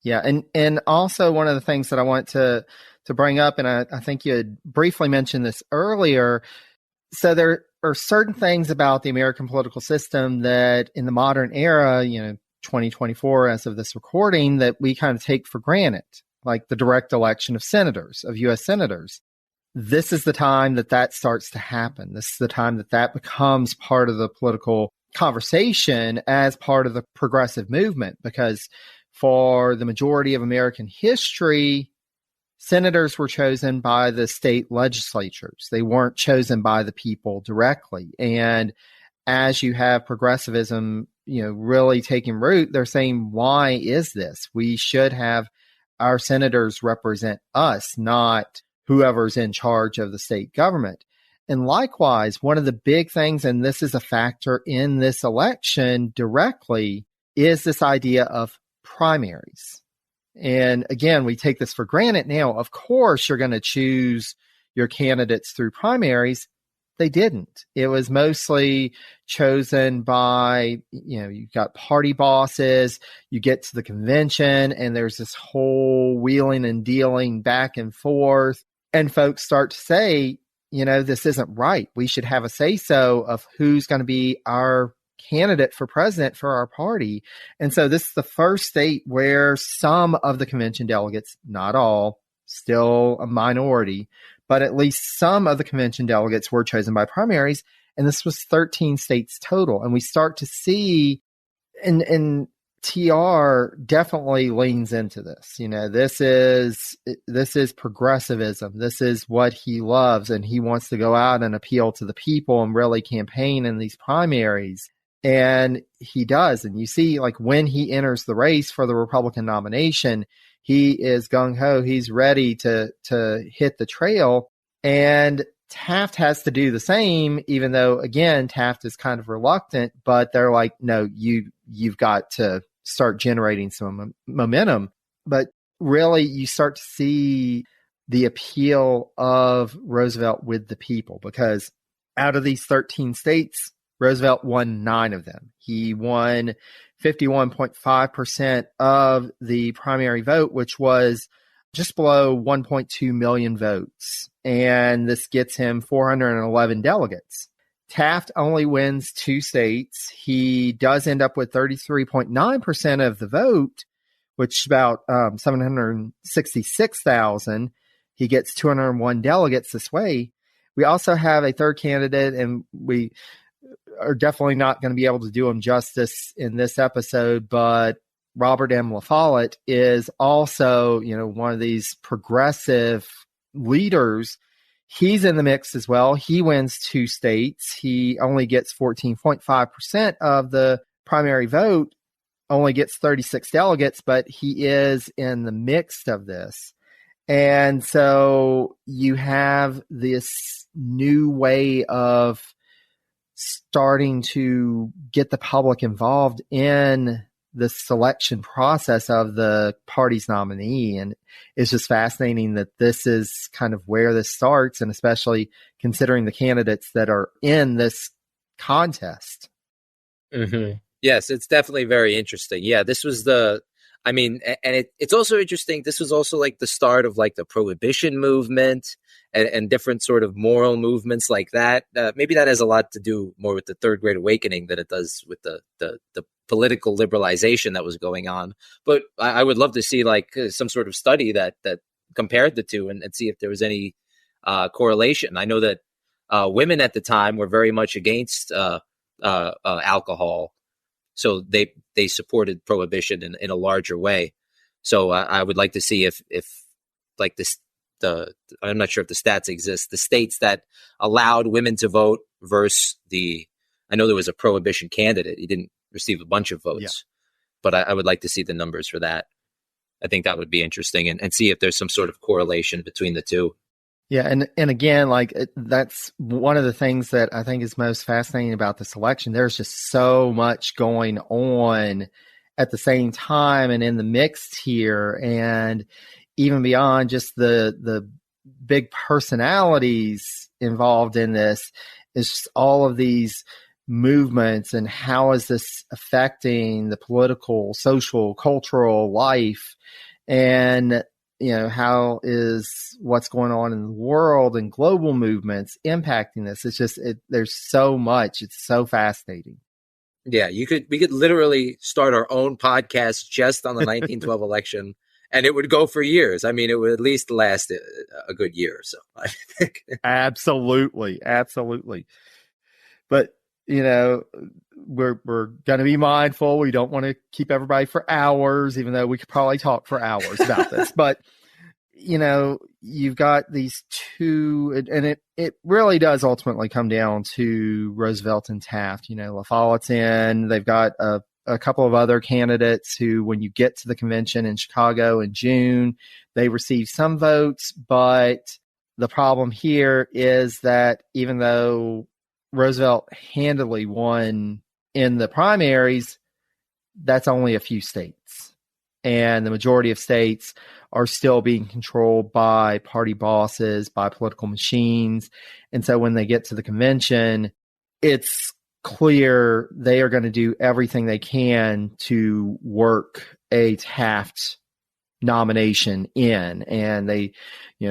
Speaker 3: And also one of the things that I want to bring up, and I think you had briefly mentioned this earlier. So there are certain things about the American political system that in the modern era, 2024 as of this recording, that we kind of take for granted, like the direct election of senators, of U.S. senators. This is the time that starts to happen. This is the time that becomes part of the political conversation as part of the progressive movement, because for the majority of American history, senators were chosen by the state legislatures. They weren't chosen by the people directly. And as you have progressivism, really taking root, they're saying, why is this? We should have our senators represent us, not whoever's in charge of the state government. And likewise, one of the big things, and this is a factor in this election directly, is this idea of primaries. And again, we take this for granted now. Of course, you're going to choose your candidates through primaries. They didn't. It was mostly chosen by, you've got party bosses, you get to the convention, and there's this whole wheeling and dealing back and forth. And folks start to say, this isn't right. We should have a say-so of who's going to be our candidate for president for our party. And so this is the first state where some of the convention delegates, not all, still a minority, but at least some of the convention delegates were chosen by primaries. And this was 13 states total. And we start to see, and TR definitely leans into this. This is progressivism. This is what he loves. And he wants to go out and appeal to the people and really campaign in these primaries. And he does. And you see, like, when he enters the race for the Republican nomination, he is gung-ho. He's ready to hit the trail. And Taft has to do the same, even though, again, Taft is kind of reluctant. But they're like, no, you've got to start generating some momentum. But really, you start to see the appeal of Roosevelt with the people, because out of these 13 states, Roosevelt won 9 of them. He won 51.5% of the primary vote, which was just below 1.2 million votes. And this gets him 411 delegates. Taft only wins 2 states. He does end up with 33.9% of the vote, which is about 766,000. He gets 201 delegates this way. We also have a third candidate, and we are definitely not going to be able to do him justice in this episode, but Robert M. La Follette is also, one of these progressive leaders. He's in the mix as well. He wins 2 states. He only gets 14.5% of the primary vote, only gets 36 delegates, but he is in the mix of this. And so you have this new way of starting to get the public involved in the selection process of the party's nominee. And it's just fascinating that this is kind of where this starts, and especially considering the candidates that are in this contest.
Speaker 2: Mm-hmm. Yes, it's definitely very interesting. Yeah, this was it's also interesting. This was also like the start of like the prohibition movement and different sort of moral movements like that. Maybe that has a lot to do more with the Third Great Awakening than it does with the political liberalization that was going on. But I would love to see like some sort of study that compared the two and see if there was any correlation. I know that women at the time were very much against alcohol, so they supported prohibition in a larger way. So I would like to see if like I'm not sure if the stats exist, the states that allowed women to vote versus I know there was a prohibition candidate. He didn't receive a bunch of votes, but I would like to see the numbers for that. I think that would be interesting and see if there's some sort of correlation between the two.
Speaker 3: Yeah. And again, like that's one of the things that I think is most fascinating about this election. There's just so much going on at the same time and in the mix here. And even beyond just the big personalities involved in this, is just all of these movements and how is this affecting the political, social, cultural life, and how is what's going on in the world and global movements impacting this. It's just there's so much. It's so fascinating.
Speaker 2: Yeah, we could literally start our own podcast just on the 1912 election, and it would go for years. I mean, it would at least last a good year or so, I think.
Speaker 3: Absolutely. But, we're going to be mindful. We don't want to keep everybody for hours, even though we could probably talk for hours about this. But, you've got these two, and it really does ultimately come down to Roosevelt and Taft. La Follette's in. They've got a couple of other candidates who, when you get to the convention in Chicago in June, they receive some votes. But the problem here is that even though Roosevelt handily won in the primaries, that's only a few states. And the majority of states are still being controlled by party bosses, by political machines. And so when they get to the convention, it's clear they are going to do everything they can to work a Taft nomination in. And they,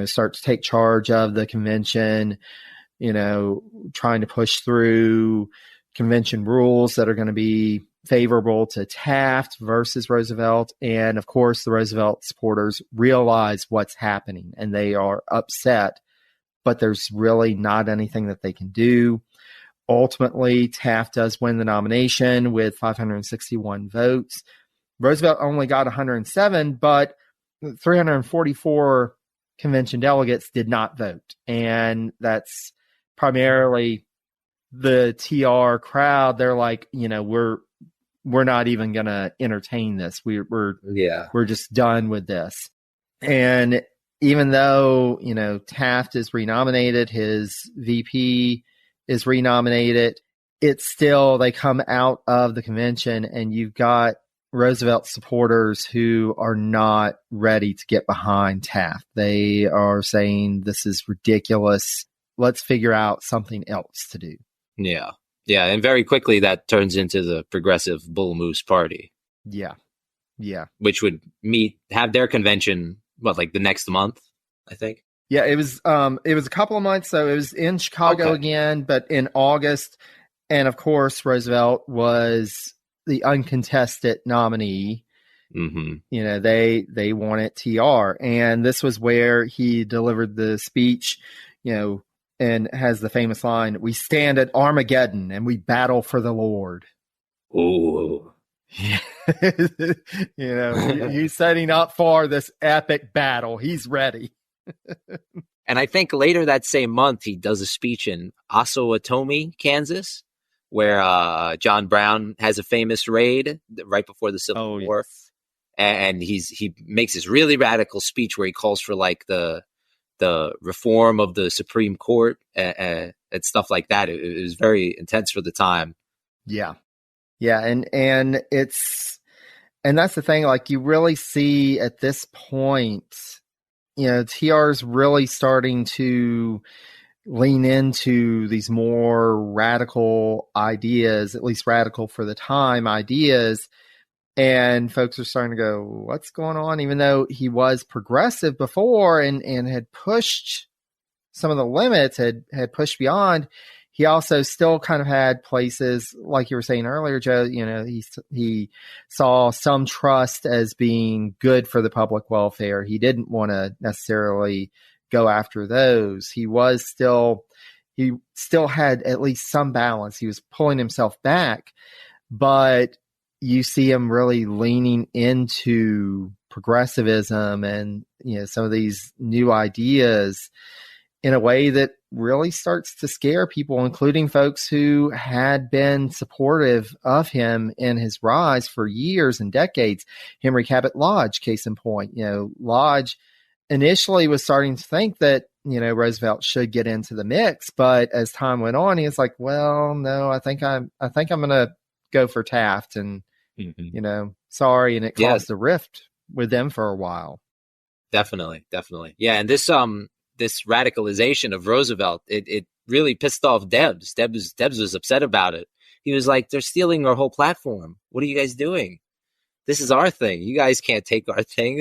Speaker 3: start to take charge of the convention, trying to push through convention rules that are going to be favorable to Taft versus Roosevelt. And of course, the Roosevelt supporters realize what's happening and they are upset, but there's really not anything that they can do. Ultimately, Taft does win the nomination with 561 votes. Roosevelt only got 107, but 344 convention delegates did not vote. And that's primarily the TR crowd. They're like, we're not even going to entertain this. We're just done with this. And even though, Taft is renominated, his VP is renominated, it's still, they come out of the convention and you've got Roosevelt supporters who are not ready to get behind Taft. They are saying this is ridiculous. Let's figure out something else to do.
Speaker 2: Yeah. Yeah. And very quickly that turns into the Progressive Bull Moose Party.
Speaker 3: Yeah. Yeah.
Speaker 2: Which would have their convention, like the next month, I think.
Speaker 3: Yeah, it was a couple of months. So it was in Chicago again, but in August. And of course, Roosevelt was the uncontested nominee.
Speaker 2: Mm-hmm.
Speaker 3: They wanted TR. And this was where he delivered the speech, and has the famous line, "We stand at Armageddon and we battle for the Lord."
Speaker 2: Ooh.
Speaker 3: He's setting up for this epic battle. He's ready.
Speaker 2: And I think later that same month, he does a speech in Osawatomie, Kansas, where John Brown has a famous raid right before the Civil War. Yes. And he makes this really radical speech where he calls for like the reform of the Supreme Court and stuff like that. It was very intense for the time.
Speaker 3: Yeah. Yeah. And that's the thing, like you really see at this point, TR's really starting to lean into these more radical ideas, at least radical for the time ideas. And folks are starting to go, what's going on? Even though he was progressive before and had pushed some of the limits, had pushed beyond, he also still kind of had places, like you were saying earlier, Joe, he saw some trust as being good for the public welfare. He didn't want to necessarily go after those. He still had at least some balance. He was pulling himself back, but you see him really leaning into progressivism and, some of these new ideas in a way that really starts to scare people, including folks who had been supportive of him in his rise for years and decades. Henry Cabot Lodge, case in point. Lodge initially was starting to think that, Roosevelt should get into the mix, but as time went on, he was like, well, no, I think I'm going to go for Taft, and, sorry. And it caused a rift with them for a while.
Speaker 2: Definitely. Yeah. And this radicalization of Roosevelt, it really pissed off Debs. Debs was upset about it. He was like, they're stealing our whole platform. What are you guys doing? This is our thing. You guys can't take our thing.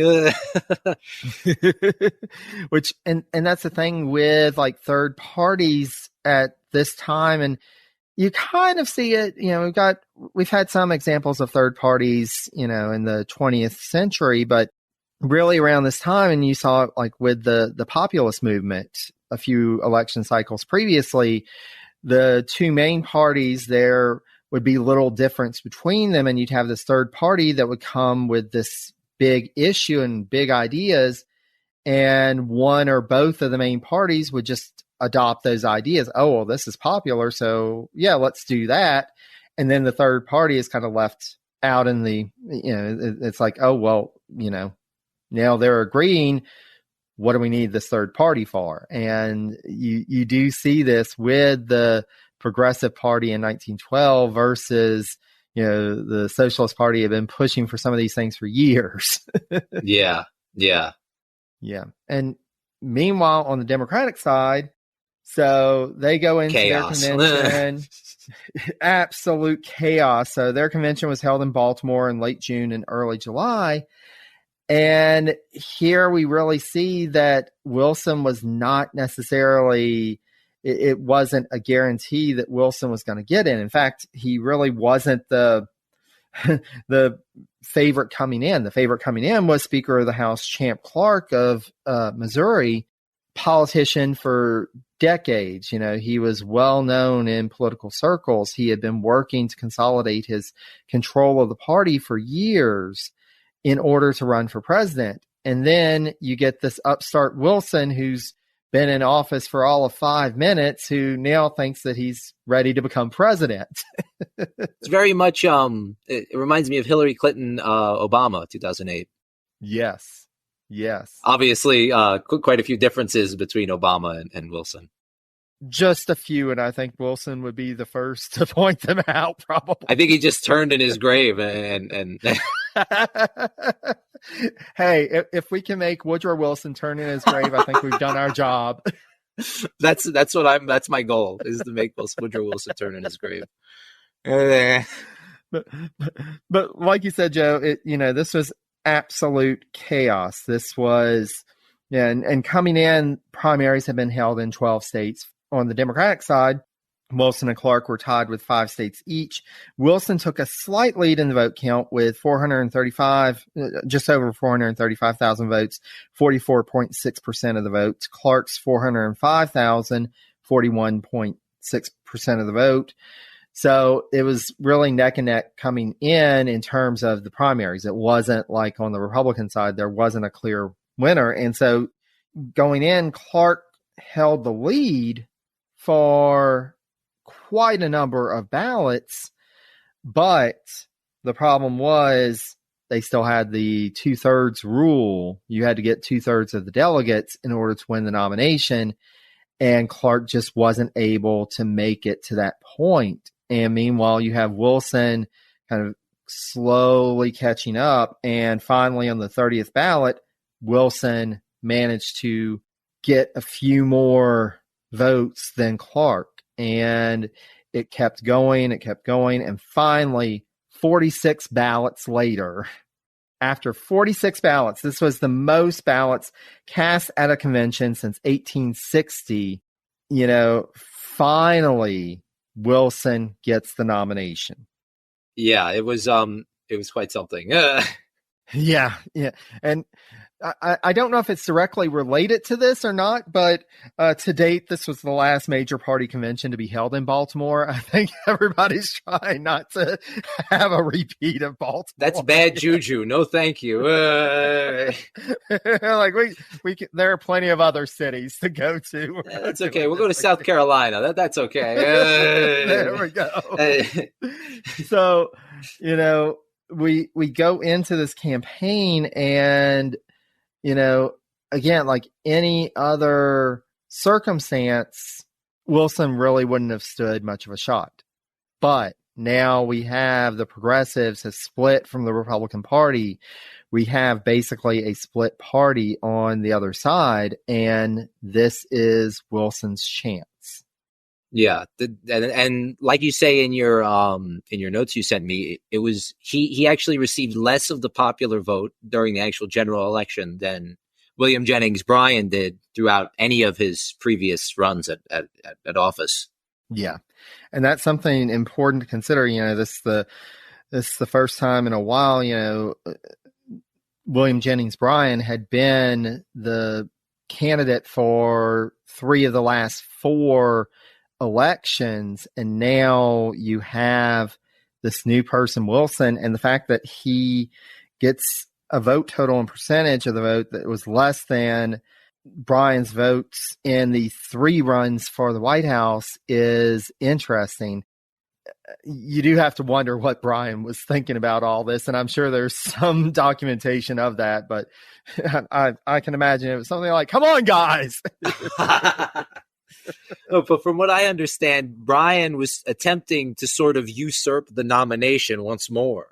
Speaker 3: Which, and that's the thing with like third parties at this time. And you kind of see it, we've had some examples of third parties, in the 20th century, but really around this time, and you saw it like with the populist movement a few election cycles previously, the two main parties, there would be little difference between them, and you'd have this third party that would come with this big issue and big ideas, and one or both of the main parties would just adopt those ideas. Oh, well, this is popular, so yeah, let's do that. And then the third party is kind of left out in the, it's like, oh, well, now they're agreeing. What do we need this third party for? And you do see this with the Progressive Party in 1912 versus, the Socialist Party have been pushing for some of these things for years.
Speaker 2: Yeah.
Speaker 3: And meanwhile, on the Democratic side, so they go into
Speaker 2: chaos.
Speaker 3: Their convention, absolute chaos. So their convention was held in Baltimore in late June and early July. And here we really see that Wilson was not necessarily, it wasn't a guarantee that Wilson was going to get in. In fact, he really wasn't the favorite coming in. The favorite coming in was Speaker of the House Champ Clark of Missouri, politician for decades. He was well known in political circles. He had been working to consolidate his control of the party for years in order to run for president. And then you get this upstart Wilson who's been in office for all of 5 minutes, who now thinks that he's ready to become president.
Speaker 2: It's very much, it reminds me of Hillary Clinton, Obama, 2008.
Speaker 3: Yes.
Speaker 2: Obviously, quite a few differences between Obama and Wilson.
Speaker 3: Just a few, and I think Wilson would be the first to point them out, probably.
Speaker 2: I think he just turned in his grave and
Speaker 3: Hey, if we can make Woodrow Wilson turn in his grave, I think we've done our job.
Speaker 2: That's my goal, is to make Woodrow Wilson turn in his grave.
Speaker 3: But like you said, Joe, this was absolute chaos. This was, and coming in, primaries have been held in 12 states. On the Democratic side, Wilson and Clark were tied with 5 states each. Wilson took a slight lead in the vote count with just over 435,000 votes, 44.6% of the votes. Clark's 405,000, 41.6% of the vote. So it was really neck and neck coming in terms of the primaries. It wasn't like on the Republican side, there wasn't a clear winner. And so going in, Clark held the lead for quite a number of ballots, but the problem was they still had the 2/3 rule. You had to get 2/3 of the delegates in order to win the nomination, and Clark just wasn't able to make it to that point. And meanwhile, you have Wilson kind of slowly catching up, and finally on the 30th ballot, Wilson managed to get a few more votes than Clark, and it kept going, and finally 46 ballots later, after 46 ballots, this was the most ballots cast at a convention since 1860, finally Wilson gets the nomination.
Speaker 2: Yeah, it was quite something.
Speaker 3: Yeah. And I don't know if it's directly related to this or not, but to date, this was the last major party convention to be held in Baltimore. I think everybody's trying not to have a repeat of Baltimore.
Speaker 2: That's bad juju. No, thank you.
Speaker 3: Like there are plenty of other cities to go to.
Speaker 2: That's okay. We'll go to South Carolina. That's okay.
Speaker 3: There we go. So, we go into this campaign and, again, like any other circumstance, Wilson really wouldn't have stood much of a shot. But now we have the progressives have split from the Republican Party. We have basically a split party on the other side, and this is Wilson's chance.
Speaker 2: Yeah, and like you say in your notes you sent me, it was he actually received less of the popular vote during the actual general election than William Jennings Bryan did throughout any of his previous runs at office.
Speaker 3: Yeah, and that's something important to consider. This is the first time in a while. William Jennings Bryan had been the candidate for 3 of the last 4 elections, and now you have this new person, Wilson, and the fact that he gets a vote total and percentage of the vote that was less than Bryan's votes in the 3 runs for the White House is interesting. You do have to wonder what Bryan was thinking about all this, and I'm sure there's some documentation of that, but I can imagine it was something like, come on, guys.
Speaker 2: No, but from what I understand, Bryan was attempting to sort of usurp the nomination once more.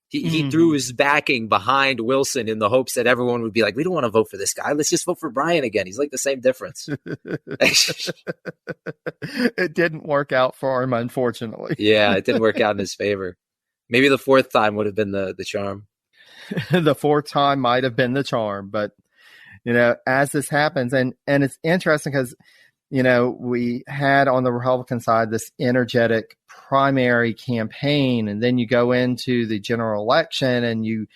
Speaker 2: He threw his backing behind Wilson in the hopes that everyone would be like, we don't want to vote for this guy. Let's just vote for Bryan again. He's like the same difference.
Speaker 3: It didn't work out for him, unfortunately.
Speaker 2: Yeah, it didn't work out in his favor. Maybe the 4th time would have been the charm.
Speaker 3: The 4th time might have been the charm. But, as this happens, and it's interesting because, we had on the Republican side this energetic primary campaign, and then you go into the general election and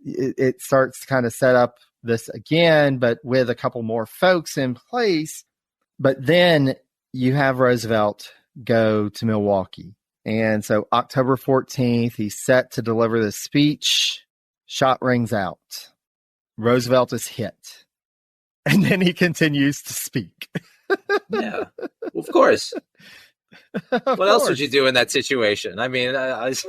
Speaker 3: it starts to kind of set up this again, but with a couple more folks in place. But then you have Roosevelt go to Milwaukee. And so October 14th, he's set to deliver this speech. Shot rings out. Roosevelt is hit. And then he continues to speak.
Speaker 2: Yeah, well, of course. What else would you do in that situation? I mean,
Speaker 3: it's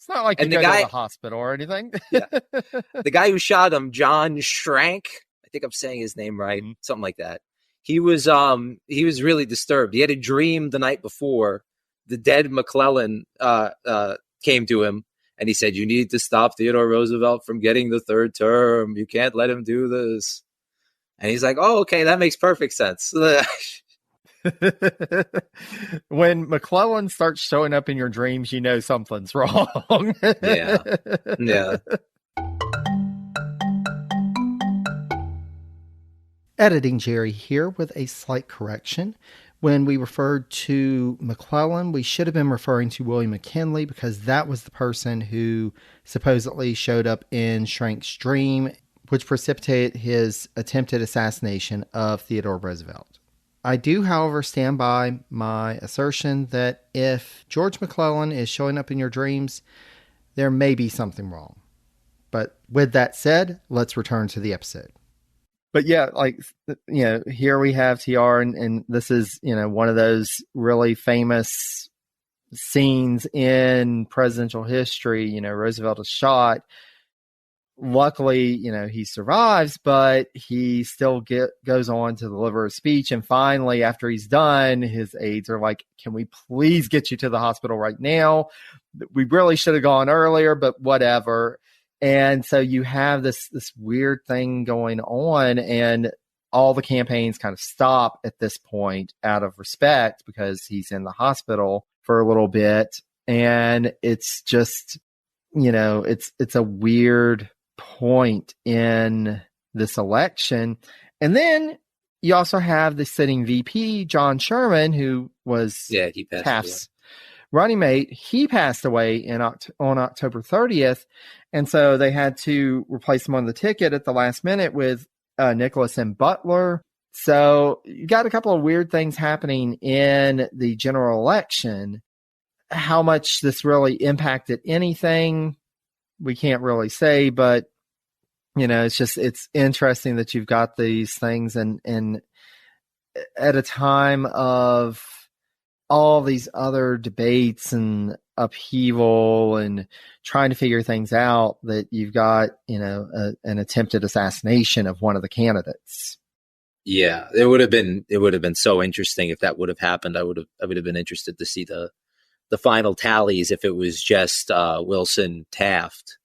Speaker 3: not like you go to the hospital or anything.
Speaker 2: Yeah. The guy who shot him, John Schrank, I think I'm saying his name right, something like that. He was really disturbed. He had a dream the night before. The dead McClellan came to him, and he said, "You need to stop Theodore Roosevelt from getting the 3rd term. You can't let him do this." And he's like, "Oh, okay, that makes perfect sense."
Speaker 3: When McClellan starts showing up in your dreams, you know something's wrong.
Speaker 2: Yeah.
Speaker 3: Editing Jerry here with a slight correction. When we referred to McClellan, we should have been referring to William McKinley, because that was the person who supposedly showed up in Schrank's dream, which precipitated his attempted assassination of Theodore Roosevelt. I do, however, stand by my assertion that if George McClellan is showing up in your dreams, there may be something wrong. But with that said, let's return to the episode. But yeah, here we have TR, and this is, one of those really famous scenes in presidential history. Roosevelt is shot. Luckily, he survives, but he still goes on to deliver a speech. And finally, after he's done, his aides are like, "Can we please get you to the hospital right now? We really should have gone earlier, but whatever." And so you have this weird thing going on, and all the campaigns kind of stop at this point out of respect because he's in the hospital for a little bit. And it's just, it's a weird point in this election. And then you also have the sitting VP, John Sherman, who was
Speaker 2: he passed
Speaker 3: Taft's running mate, he passed away on October 30th. And so they had to replace him on the ticket at the last minute with Nicholas M. Butler. So you got a couple of weird things happening in the general election. How much this really impacted anything, we can't really say, but it's interesting that you've got these things and at a time of all these other debates and upheaval and trying to figure things out, that you've got, an attempted assassination of one of the candidates.
Speaker 2: Yeah, it would have been so interesting if that would have happened. I would have been interested to see the final tallies if it was just Wilson Taft.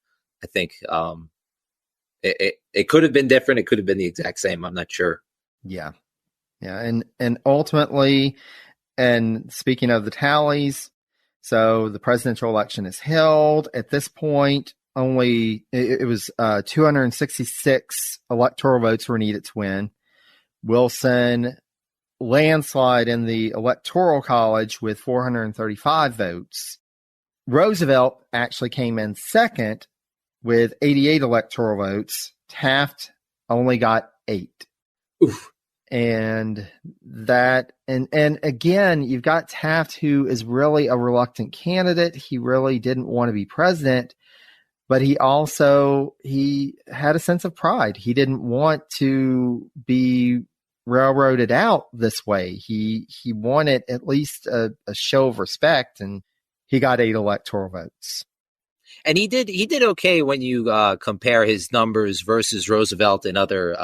Speaker 2: I think it could have been different. It could have been the exact same. I'm not sure.
Speaker 3: Yeah. And ultimately, and speaking of the tallies, so the presidential election is held. At this point, it was 266 electoral votes were needed to win. Wilson landslide in the Electoral College with 435 votes. Roosevelt actually came in second with 88 electoral votes. Taft only got 8.
Speaker 2: Oof.
Speaker 3: And again, you've got Taft, who is really a reluctant candidate. He really didn't want to be president, but he had a sense of pride. He didn't want to be railroaded out this way. He wanted at least a show of respect, and he got 8 electoral votes.
Speaker 2: And he did okay when you compare his numbers versus Roosevelt in other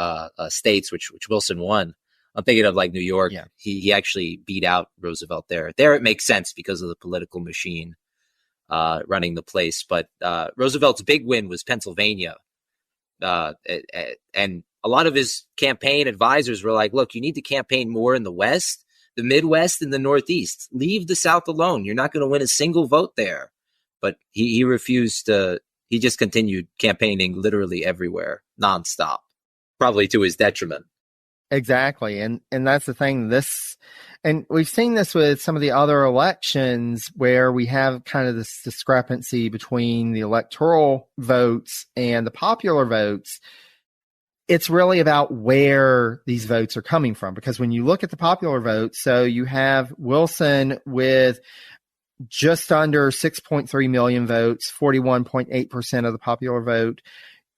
Speaker 2: states, which Wilson won. I'm thinking of like New York. Yeah. He actually beat out Roosevelt there. There it makes sense because of the political machine running the place. But Roosevelt's big win was Pennsylvania. And a lot of his campaign advisors were like, look, you need to campaign more in the West, the Midwest, and the Northeast. Leave the South alone. You're not going to win a single vote there. But he refused to. He just continued campaigning literally everywhere, nonstop, probably to his detriment.
Speaker 3: Exactly. And that's the thing. And we've seen this with some of the other elections where we have kind of this discrepancy between the electoral votes and the popular votes. It's really about where these votes are coming from, because when you look at the popular votes, so you have Wilson with just under 6.3 million votes, 41.8% of the popular vote.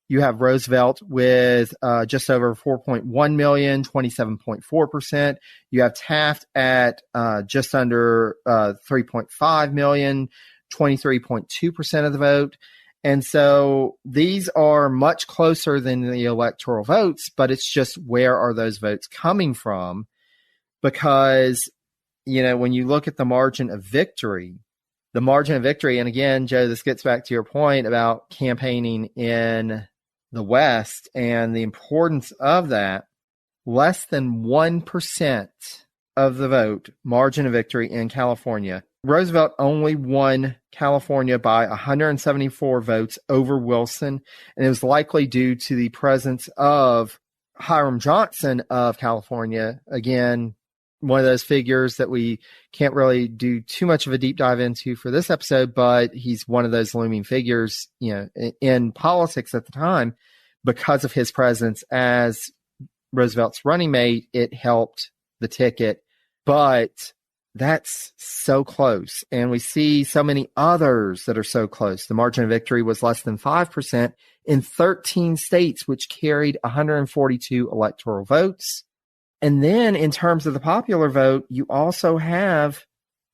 Speaker 3: You have Roosevelt with just over 4.1 million, 27.4%. You have Taft at just under 3.5 million, 23.2% of the vote. And so these are much closer than the electoral votes, but it's just where are those votes coming from? Because, when you look at the margin of victory, and again, Joe, this gets back to your point about campaigning in the West and the importance of that. Less than 1% of the vote margin of victory in California. Roosevelt only won California by 174 votes over Wilson, and it was likely due to the presence of Hiram Johnson of California. Again, one of those figures that we can't really do too much of a deep dive into for this episode, but he's one of those looming figures, in politics at the time. Because of his presence as Roosevelt's running mate, it helped the ticket, but that's so close. And we see so many others that are so close. The margin of victory was less than 5% in 13 states, which carried 142 electoral votes. And then in terms of the popular vote, you also have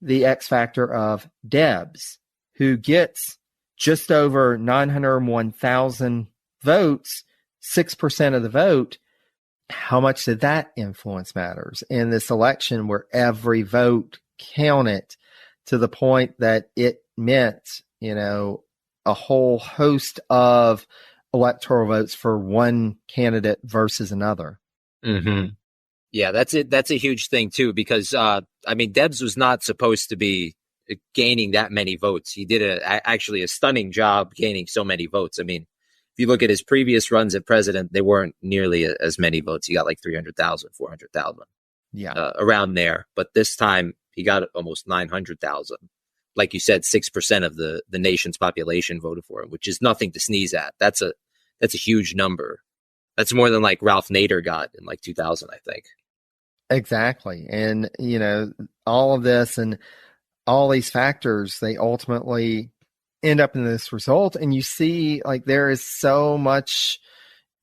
Speaker 3: the X factor of Debs, who gets just over 901,000 votes, 6% of the vote. How much did that influence matters in this election where every vote counted to the point that it meant, a whole host of electoral votes for one candidate versus another?
Speaker 2: Mm-hmm. Yeah, that's it. That's a huge thing too, because Debs was not supposed to be gaining that many votes. He did actually a stunning job gaining so many votes. I mean, if you look at his previous runs at president, they weren't nearly as many votes. He got like 300,000, 400,000, around there. But this time he got almost 900,000. like you said, 6% of the nation's population voted for him, which is nothing to sneeze at. That's a huge number. That's more than like Ralph Nader got in like 2000, I think.
Speaker 3: Exactly. And, all of this and all these factors, they ultimately end up in this result. And you see, like, there is so much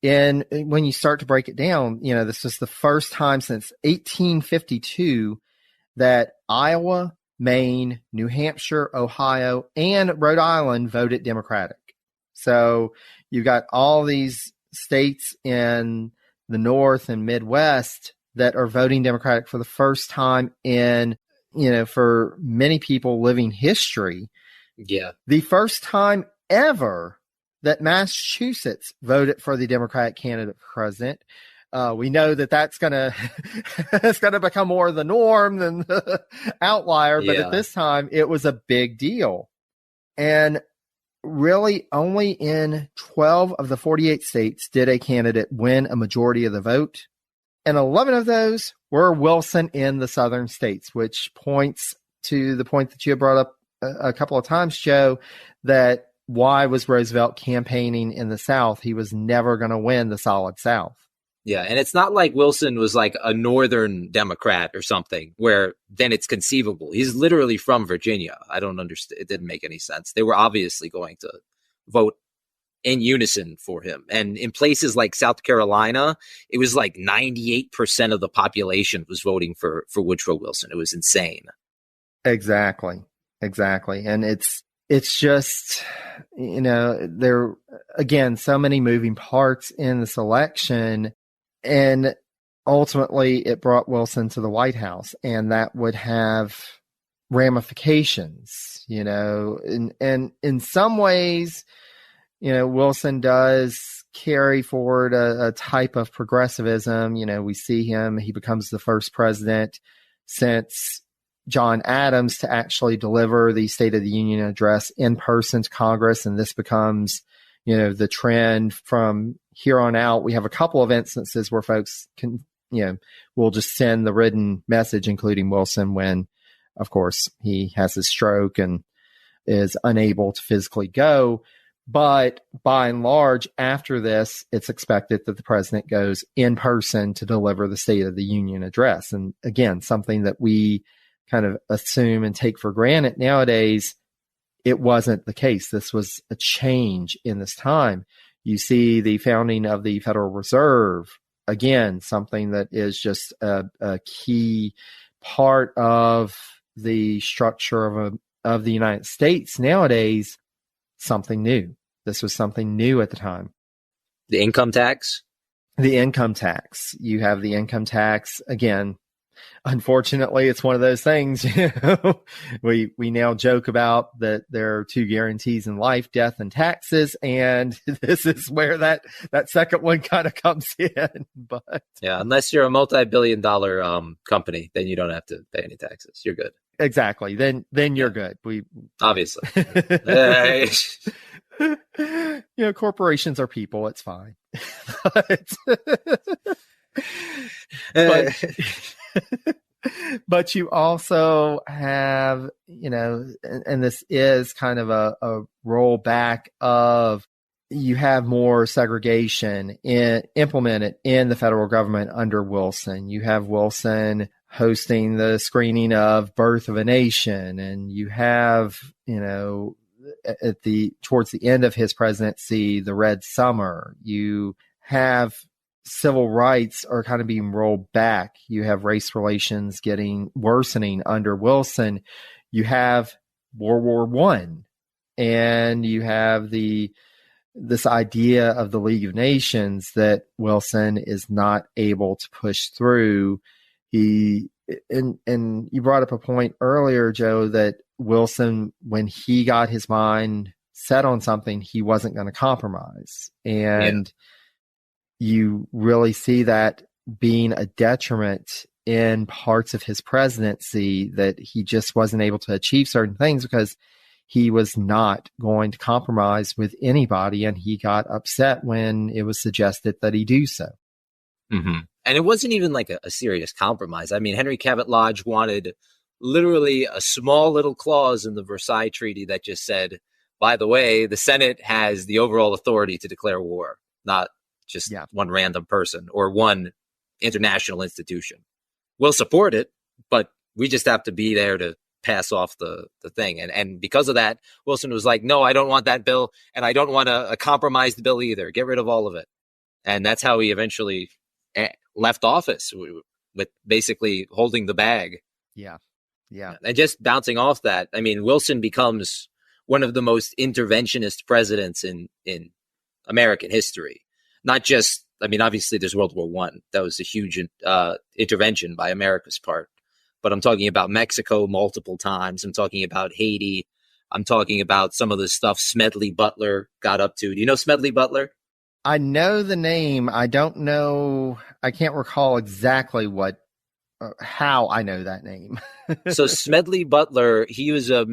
Speaker 3: when you start to break it down. This was the first time since 1852 that Iowa, Maine, New Hampshire, Ohio, and Rhode Island voted Democratic. So you've got all these states in the North and Midwest that are voting Democratic for the first time in, for many people, living history.
Speaker 2: Yeah.
Speaker 3: The first time ever that Massachusetts voted for the Democratic candidate for president. We know that that's gonna become more of the norm than the outlier, but at this time it was a big deal. And really only in 12 of the 48 states did a candidate win a majority of the vote. And 11 of those were Wilson in the southern states, which points to the point that you had brought up a couple of times, Joe, that why was Roosevelt campaigning in the South? He was never going to win the solid South.
Speaker 2: Yeah, and it's not like Wilson was like a northern Democrat or something where then it's conceivable. He's literally from Virginia. I don't understand. It didn't make any sense. They were obviously going to vote in unison for him. And in places like South Carolina, it was like 98% of the population was voting for Woodrow Wilson. It was insane.
Speaker 3: Exactly. And it's just, there, again, so many moving parts in this election. And ultimately, it brought Wilson to the White House, and that would have ramifications, and in some ways, Wilson does carry forward a type of progressivism. We see he becomes the first president since John Adams to actually deliver the State of the Union address in person to Congress, and this becomes the trend from here on out. We have a couple of instances where folks can, will just send the written message, including Wilson, when, of course, he has his stroke and is unable to physically go. But by and large, after this, it's expected that the president goes in person to deliver the State of the Union address. And again, something that we kind of assume and take for granted nowadays. It wasn't the case. This was a change in this time. You see the founding of the Federal Reserve, again, something that is just a key part of the structure of the United States nowadays, something new. This was something new at the time.
Speaker 2: The income tax?
Speaker 3: The income tax. You have the income tax, again. Unfortunately, it's one of those things, we now joke about that there are two guarantees in life, death and taxes. And this is where that second one kind of comes in. But
Speaker 2: yeah, unless you're a multi-billion-dollar company, then you don't have to pay any taxes. You're good.
Speaker 3: Exactly. Then you're good. We obviously, corporations are people. It's fine. But you also have, and this is kind of a rollback of, you have more segregation implemented in the federal government under Wilson. You have Wilson hosting the screening of Birth of a Nation, and you have, towards the end of his presidency, the Red Summer. You have civil rights are kind of being rolled back. You have race relations worsening under Wilson. You have World War I, and you have this idea of the League of Nations that Wilson is not able to push through. And you brought up a point earlier, Joe, that Wilson, when he got his mind set on something, he wasn't going to compromise. And you really see that being a detriment in parts of his presidency, that he just wasn't able to achieve certain things because he was not going to compromise with anybody. And he got upset when it was suggested that he do so.
Speaker 2: Mm-hmm. And it wasn't even like a serious compromise. I mean, Henry Cabot Lodge wanted literally a small little clause in the Versailles Treaty that just said, by the way, the Senate has the overall authority to declare war, not just one random person or one international institution. We'll support it, but we just have to be there to pass off the thing. And because of that, Wilson was like, no, I don't want that bill, and I don't want a compromised bill either. Get rid of all of it. And that's how he eventually left office, with basically holding the bag.
Speaker 3: Yeah. Yeah.
Speaker 2: And just bouncing off that, I mean, Wilson becomes one of the most interventionist presidents in American history. Not just, I mean, obviously there's World War I. That was a huge intervention by America's part. But I'm talking about Mexico multiple times. I'm talking about Haiti. I'm talking about some of the stuff Smedley Butler got up to. Do you know Smedley Butler?
Speaker 3: I know the name. I don't know. I can't recall exactly how I know that name.
Speaker 2: So Smedley Butler, he was a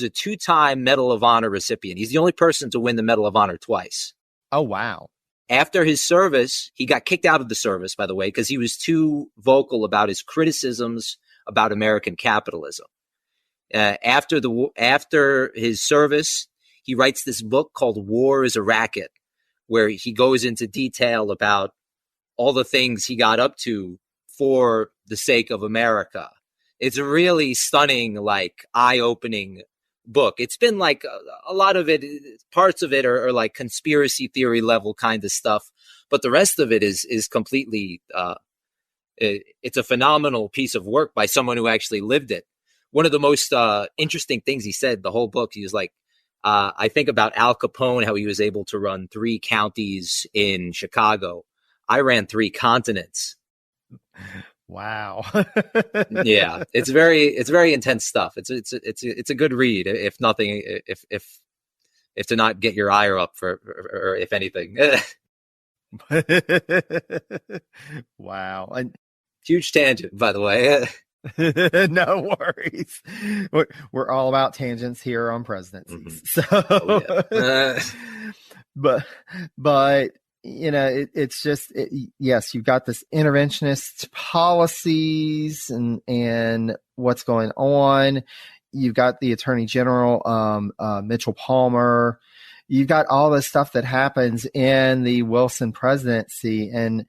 Speaker 2: two-time Medal of Honor recipient. He's the only person to win the Medal of Honor twice.
Speaker 3: Oh, wow.
Speaker 2: After his service, he got kicked out of the service, by the way, because he was too vocal about his criticisms about American capitalism. After his service, he writes this book called War is a Racket, where he goes into detail about all the things he got up to for the sake of America. It's a really stunning, like, eye-opening book. It's been like a lot of it, parts of it are like conspiracy theory level kind of stuff, but the rest of it is completely, it's a phenomenal piece of work by someone who actually lived it. One of the most interesting things he said, the whole book, he was like, I think about Al Capone, how he was able to run 3 counties in Chicago. I ran 3 continents.
Speaker 3: Wow.
Speaker 2: Yeah, it's very intense stuff. It's a good read, if nothing, if to not get your ire up or if anything.
Speaker 3: Wow. And
Speaker 2: huge tangent, by the way.
Speaker 3: no worries. We're all about tangents here on presidencies.
Speaker 2: Mm-hmm.
Speaker 3: So, but you know, it's just, yes, you've got this interventionist policies and what's going on. You've got the Attorney General, Mitchell Palmer. You've got all this stuff that happens in the Wilson presidency. And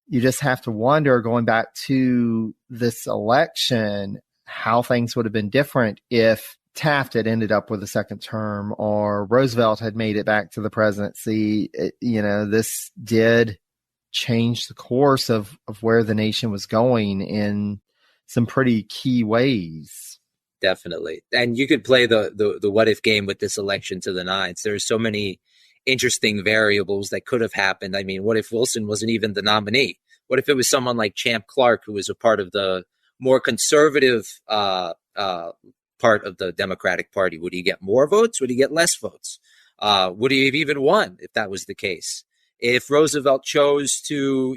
Speaker 3: you just have to wonder, going back to this election, how things would have been different if Taft had ended up with a second term or Roosevelt had made it back to the presidency. This did change the course of where the nation was going in some pretty key ways.
Speaker 2: Definitely. And you could play the what if game with this election to the nines. There's so many interesting variables that could have happened. I mean, what if Wilson wasn't even the nominee? What if it was someone like Champ Clark, who was a part of the more conservative part of the Democratic Party? Would he get more votes? Would he get less votes? Would he have even won if that was the case? If Roosevelt chose to,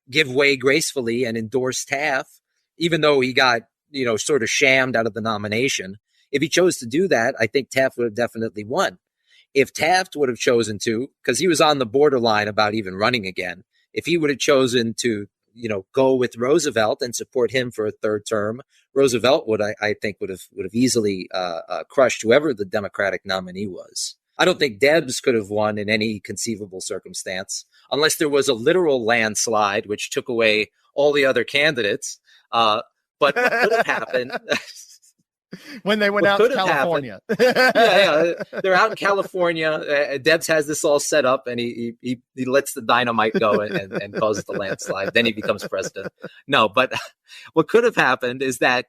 Speaker 2: give way gracefully and endorse Taft, even though he got, sort of shammed out of the nomination, if he chose to do that, I think Taft would have definitely won. If Taft would have chosen to, because he was on the borderline about even running again, if he would have chosen to, go with Roosevelt and support him for a third term, Roosevelt would, I think, would have easily crushed whoever the Democratic nominee was. I don't think Debs could have won in any conceivable circumstance, unless there was a literal landslide, which took away all the other candidates. But what could have happened?
Speaker 3: When they went out to California.
Speaker 2: Yeah. They're out in California. Debs has this all set up, and he lets the dynamite go and causes the landslide. Then he becomes president. No, but what could have happened is that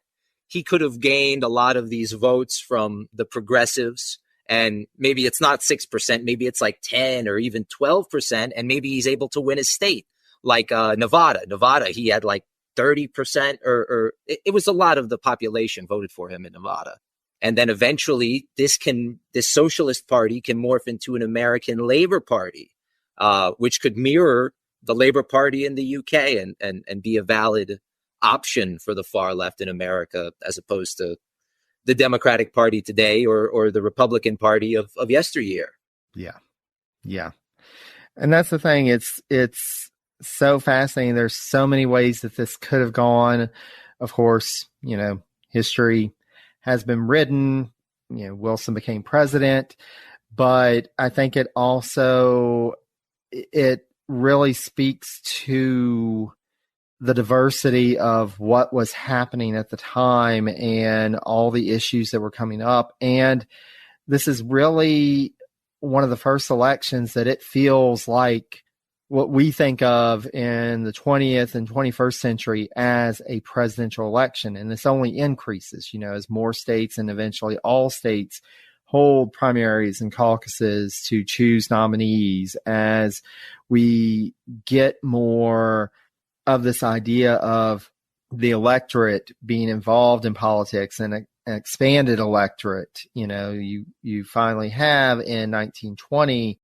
Speaker 2: he could have gained a lot of these votes from the progressives, and maybe it's not 6%, maybe it's like 10 or even 12%, and maybe he's able to win a state like Nevada. Nevada, he had like 30% or it was a lot of the population voted for him in Nevada. And then eventually this socialist party can morph into an American Labor Party, which could mirror the Labor Party in the UK and be a valid option for the far left in America, as opposed to the Democratic Party today or the Republican Party of yesteryear.
Speaker 3: Yeah. Yeah. And that's the thing. It's so fascinating. There's so many ways that this could have gone, of course, history has been written. Wilson became president, but I think it really speaks to the diversity of what was happening at the time and all the issues that were coming up. And this is really one of the first elections that it feels like what we think of in the 20th and 21st century as a presidential election. And this only increases, as more states and eventually all states hold primaries and caucuses to choose nominees, as we get more of this idea of the electorate being involved in politics and an expanded electorate. You finally have in 1920,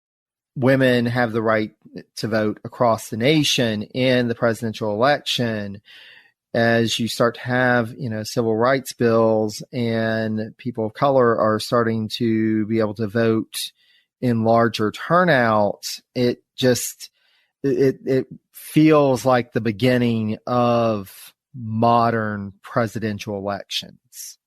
Speaker 3: women have the right to vote across the nation in the presidential election. As you start to have, civil rights bills, and people of color are starting to be able to vote in larger turnouts, it feels like the beginning of modern presidential elections.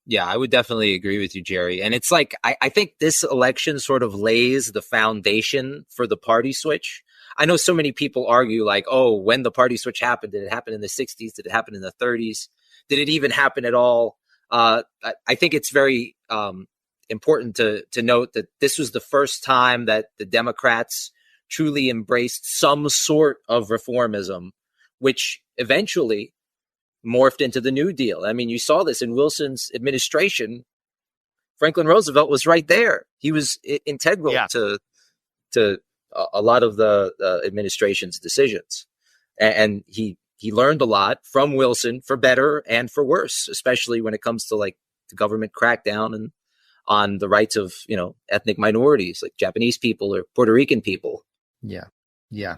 Speaker 2: Yeah, I would definitely agree with you, Jerry. And it's like, I think this election sort of lays the foundation for the party switch. I know so many people argue like, oh, when the party switch happened, did it happen in the 60s? Did it happen in the 30s? Did it even happen at all? I think it's very important to note that this was the first time that the Democrats truly embraced some sort of reformism, which eventually morphed into the New Deal. I mean, you saw this in Wilson's administration. Franklin Roosevelt was right there. He was integral to a lot of the administration's decisions. And he learned a lot from Wilson, for better and for worse, especially when it comes to like the government crackdown and on the rights of, ethnic minorities like Japanese people or Puerto Rican people.
Speaker 3: Yeah. Yeah.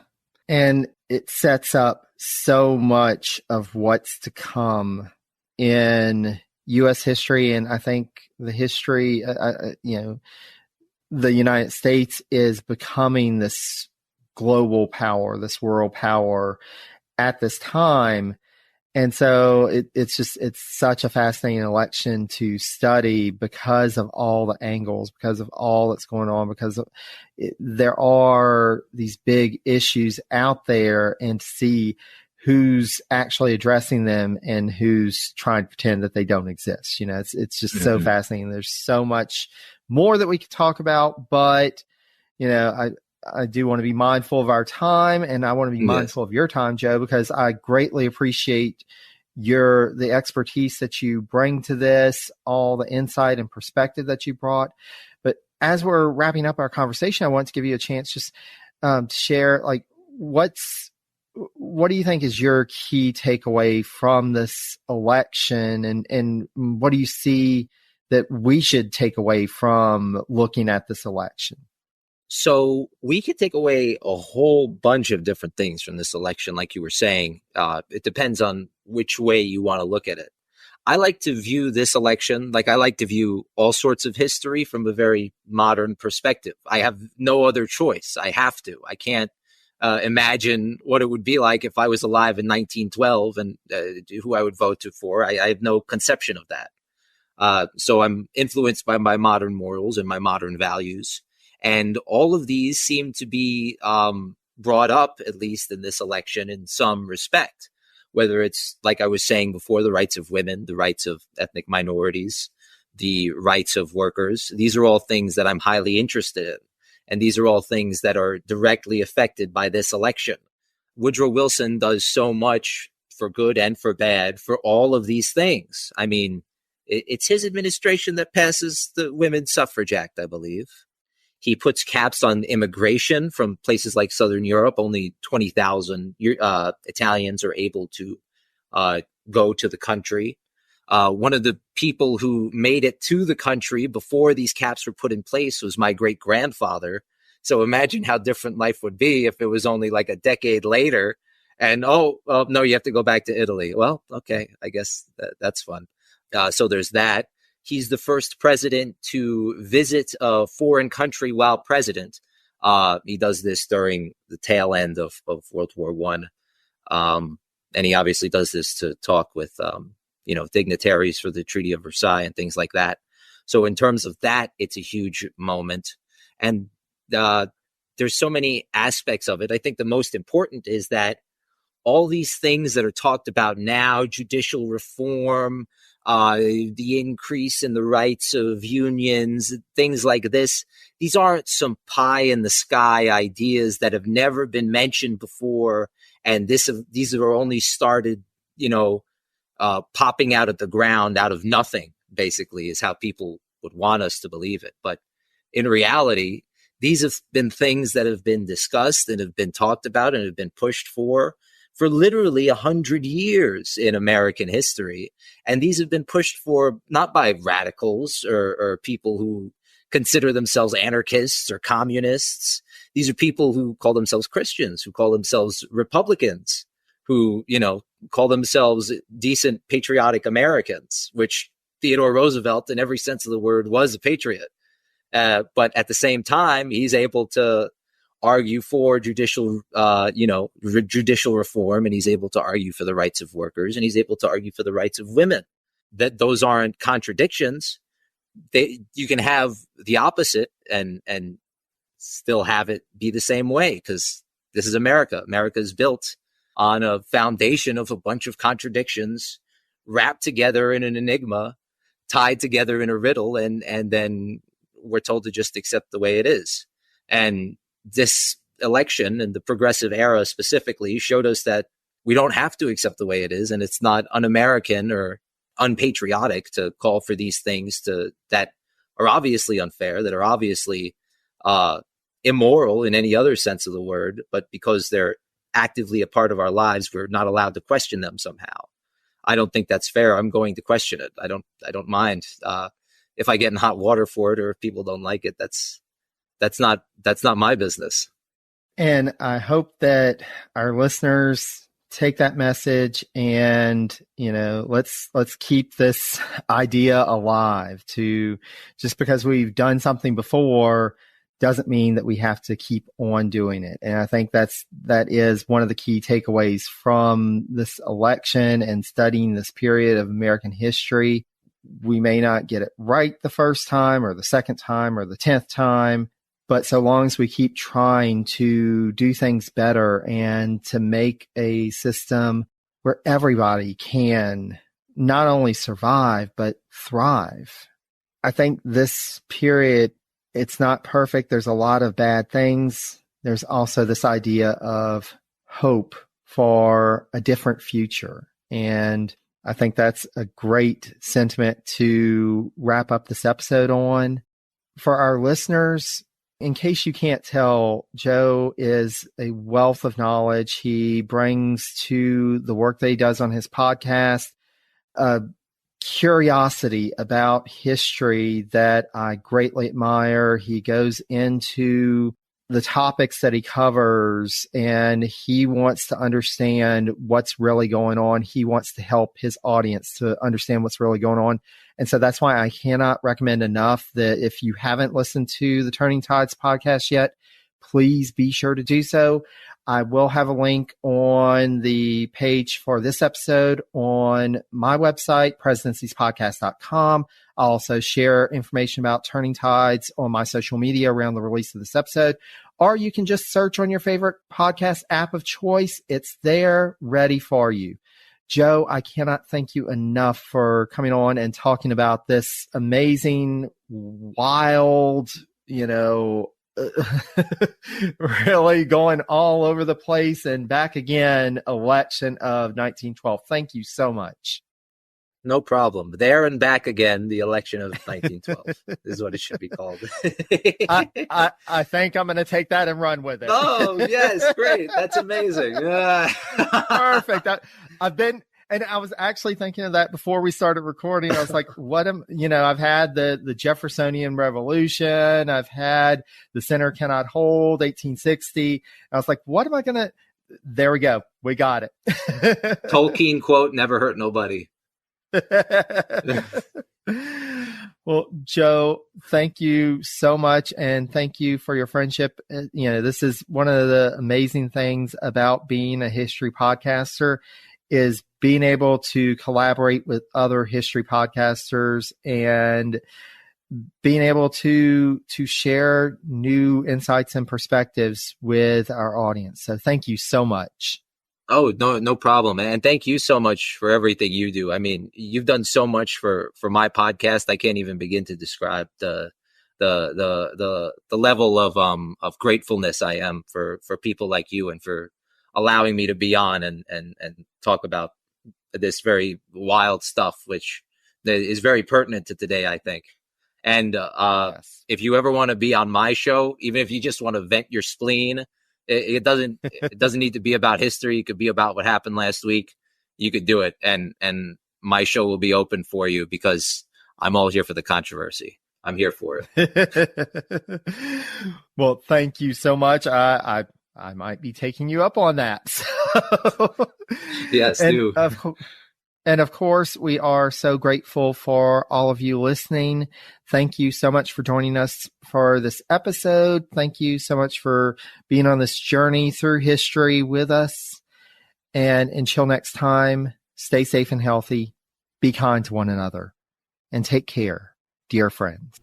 Speaker 3: And it sets up so much of what's to come in U.S. history. And I think the history, the United States is becoming this global power, this world power at this time. And so it's such a fascinating election to study because of all the angles, because of all that's going on, because there are these big issues out there, and to see who's actually addressing them and who's trying to pretend that they don't exist. It's just so fascinating. There's so much more that we could talk about, but I do want to be mindful of our time, and I want to be mindful of your time, Joe, because I greatly appreciate the expertise that you bring to this, all the insight and perspective that you brought. But as we're wrapping up our conversation, I want to give you a chance just to share, like, what do you think is your key takeaway from this election, and what do you see that we should take away from looking at this election?
Speaker 2: So we could take away a whole bunch of different things from this election, like you were saying. It depends on which way you want to look at it. I like to view this election like I like to view all sorts of history from a very modern perspective. I have no other choice. I have to. I can't imagine what it would be like if I was alive in 1912 and who I would vote for. I have no conception of that. So I'm influenced by my modern morals and my modern values. And all of these seem to be brought up, at least in this election, in some respect, whether it's, like I was saying before, the rights of women, the rights of ethnic minorities, the rights of workers. These are all things that I'm highly interested in. And these are all things that are directly affected by this election. Woodrow Wilson does so much for good and for bad for all of these things. I mean, it's his administration that passes the Women's Suffrage Act, I believe. He puts caps on immigration from places like Southern Europe. Only 20,000 Italians are able to go to the country. One of the people who made it to the country before these caps were put in place was my great-grandfather. So imagine how different life would be if it was only like a decade later. And, no, you have to go back to Italy. Well, okay, I guess that's fun. So there's that. He's the first president to visit a foreign country while president. He does this during the tail end of World War I. And he obviously does this to talk with, dignitaries for the Treaty of Versailles and things like that. So in terms of that, it's a huge moment. And there's so many aspects of it. I think the most important is that all these things that are talked about now, judicial reform, the increase in the rights of unions, things like this, these aren't some pie in the sky ideas that have never been mentioned before. And these are only started, popping out of the ground out of nothing, basically, is how people would want us to believe it. But in reality, these have been things that have been discussed and have been talked about and have been pushed for literally 100 years in American history. And these have been pushed for not by radicals or people who consider themselves anarchists or communists. These are people who call themselves Christians, who call themselves Republicans, who, call themselves decent patriotic Americans, which Theodore Roosevelt, in every sense of the word, was a patriot. But at the same time, he's able to argue for judicial reform, and he's able to argue for the rights of workers, and he's able to argue for the rights of women. That those aren't contradictions. You can have the opposite and still have it be the same way, because this is America. America is built on a foundation of a bunch of contradictions wrapped together in an enigma, tied together in a riddle, and then we're told to just accept the way it is. And this election and the progressive era specifically showed us that we don't have to accept the way it is, and it's not un-American or unpatriotic to call for these things that are obviously unfair, that are obviously immoral in any other sense of the word, but because they're actively a part of our lives, we're not allowed to question them somehow. I don't think that's fair. I'm going to question it. I don't mind if I get in hot water for it, or if people don't like it. That's not my business.
Speaker 3: And I hope that our listeners take that message and, let's keep this idea alive. To just because we've done something before doesn't mean that we have to keep on doing it. And I think that is one of the key takeaways from this election and studying this period of American history. We may not get it right the first time or the second time or the 10th time, but so long as we keep trying to do things better and to make a system where everybody can not only survive, but thrive. I think this period, it's not perfect. There's a lot of bad things. There's also this idea of hope for a different future. And I think that's a great sentiment to wrap up this episode on. For our listeners, in case you can't tell, Joe is a wealth of knowledge. He brings to the work that he does on his podcast a curiosity about history that I greatly admire. He goes into the topics that he covers, and he wants to understand what's really going on. He wants to help his audience to understand what's really going on. And so that's why I cannot recommend enough that if you haven't listened to the Turning Tides podcast yet, please be sure to do so. I will have a link on the page for this episode on my website, presidentiespodcast.com. I'll also share information about Turning Tides on my social media around the release of this episode, or you can just search on your favorite podcast app of choice. It's there, ready for you. Joe, I cannot thank you enough for coming on and talking about this amazing, wild, really going all over the place and back again election of 1912. Thank you so much.
Speaker 2: No problem. There and back again, the election of 1912 is what it should be called.
Speaker 3: I think I'm going to take that and run with it.
Speaker 2: Oh, yes. Great. That's amazing.
Speaker 3: Perfect. And I was actually thinking of that before we started recording. I was like, I've had the Jeffersonian Revolution. I've had the Center Cannot Hold, 1860. I was like, what am I going to, there we go. We got it.
Speaker 2: Tolkien quote, never hurt nobody.
Speaker 3: Well, Joe, thank you so much. And thank you for your friendship. This is one of the amazing things about being a history podcaster is being able to collaborate with other history podcasters and being able to share new insights and perspectives with our audience. So thank you so much.
Speaker 2: Oh, no problem. And thank you so much for everything you do. I mean, you've done so much for my podcast. I can't even begin to describe the level of gratefulness I am for people like you and for allowing me to be on and talk about this very wild stuff, which is very pertinent to today, I think. And
Speaker 3: Yes.
Speaker 2: if you ever want to be on my show, even if you just want to vent your spleen, it doesn't need to be about history. It could be about what happened last week. You could do it, and my show will be open for you because I'm all here for the controversy. I'm here for it.
Speaker 3: Well, thank you so much. I might be taking you up on that.
Speaker 2: Yes, do.
Speaker 3: And of course, we are so grateful for all of you listening. Thank you so much for joining us for this episode. Thank you so much for being on this journey through history with us. And until next time, stay safe and healthy, be kind to one another, and take care, dear friends.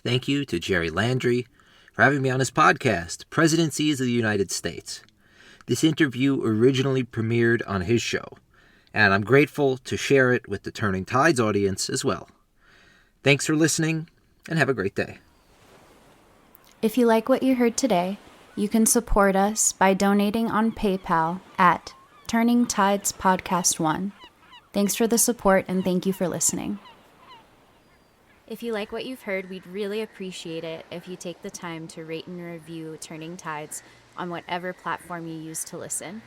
Speaker 2: Thank you to Jerry Landry for having me on his podcast, Presidencies of the United States. This interview originally premiered on his show, and I'm grateful to share it with the Turning Tides audience as well. Thanks for listening, and have a great day.
Speaker 1: If you like what you heard today, you can support us by donating on PayPal at Turning Tides Podcast 1. Thanks for the support, and thank you for listening. If you like what you've heard, we'd really appreciate it if you take the time to rate and review Turning Tides on whatever platform you use to listen,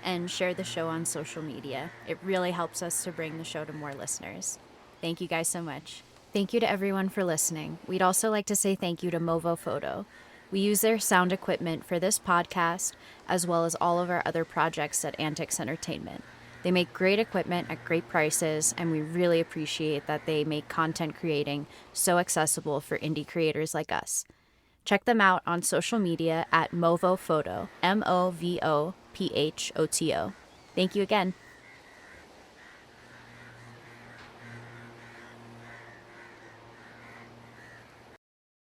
Speaker 1: and share the show on social media. It really helps us to bring the show to more listeners. Thank you guys so much. Thank you to everyone for listening. We'd also like to say thank you to Movo Photo. We use their sound equipment for this podcast, as well as all of our other projects at AntiKs Entertainment. They make great equipment at great prices, and we really appreciate that they make content creating so accessible for indie creators like us. Check them out on social media at Movo Photo, MOVOPHOTO. Thank you again.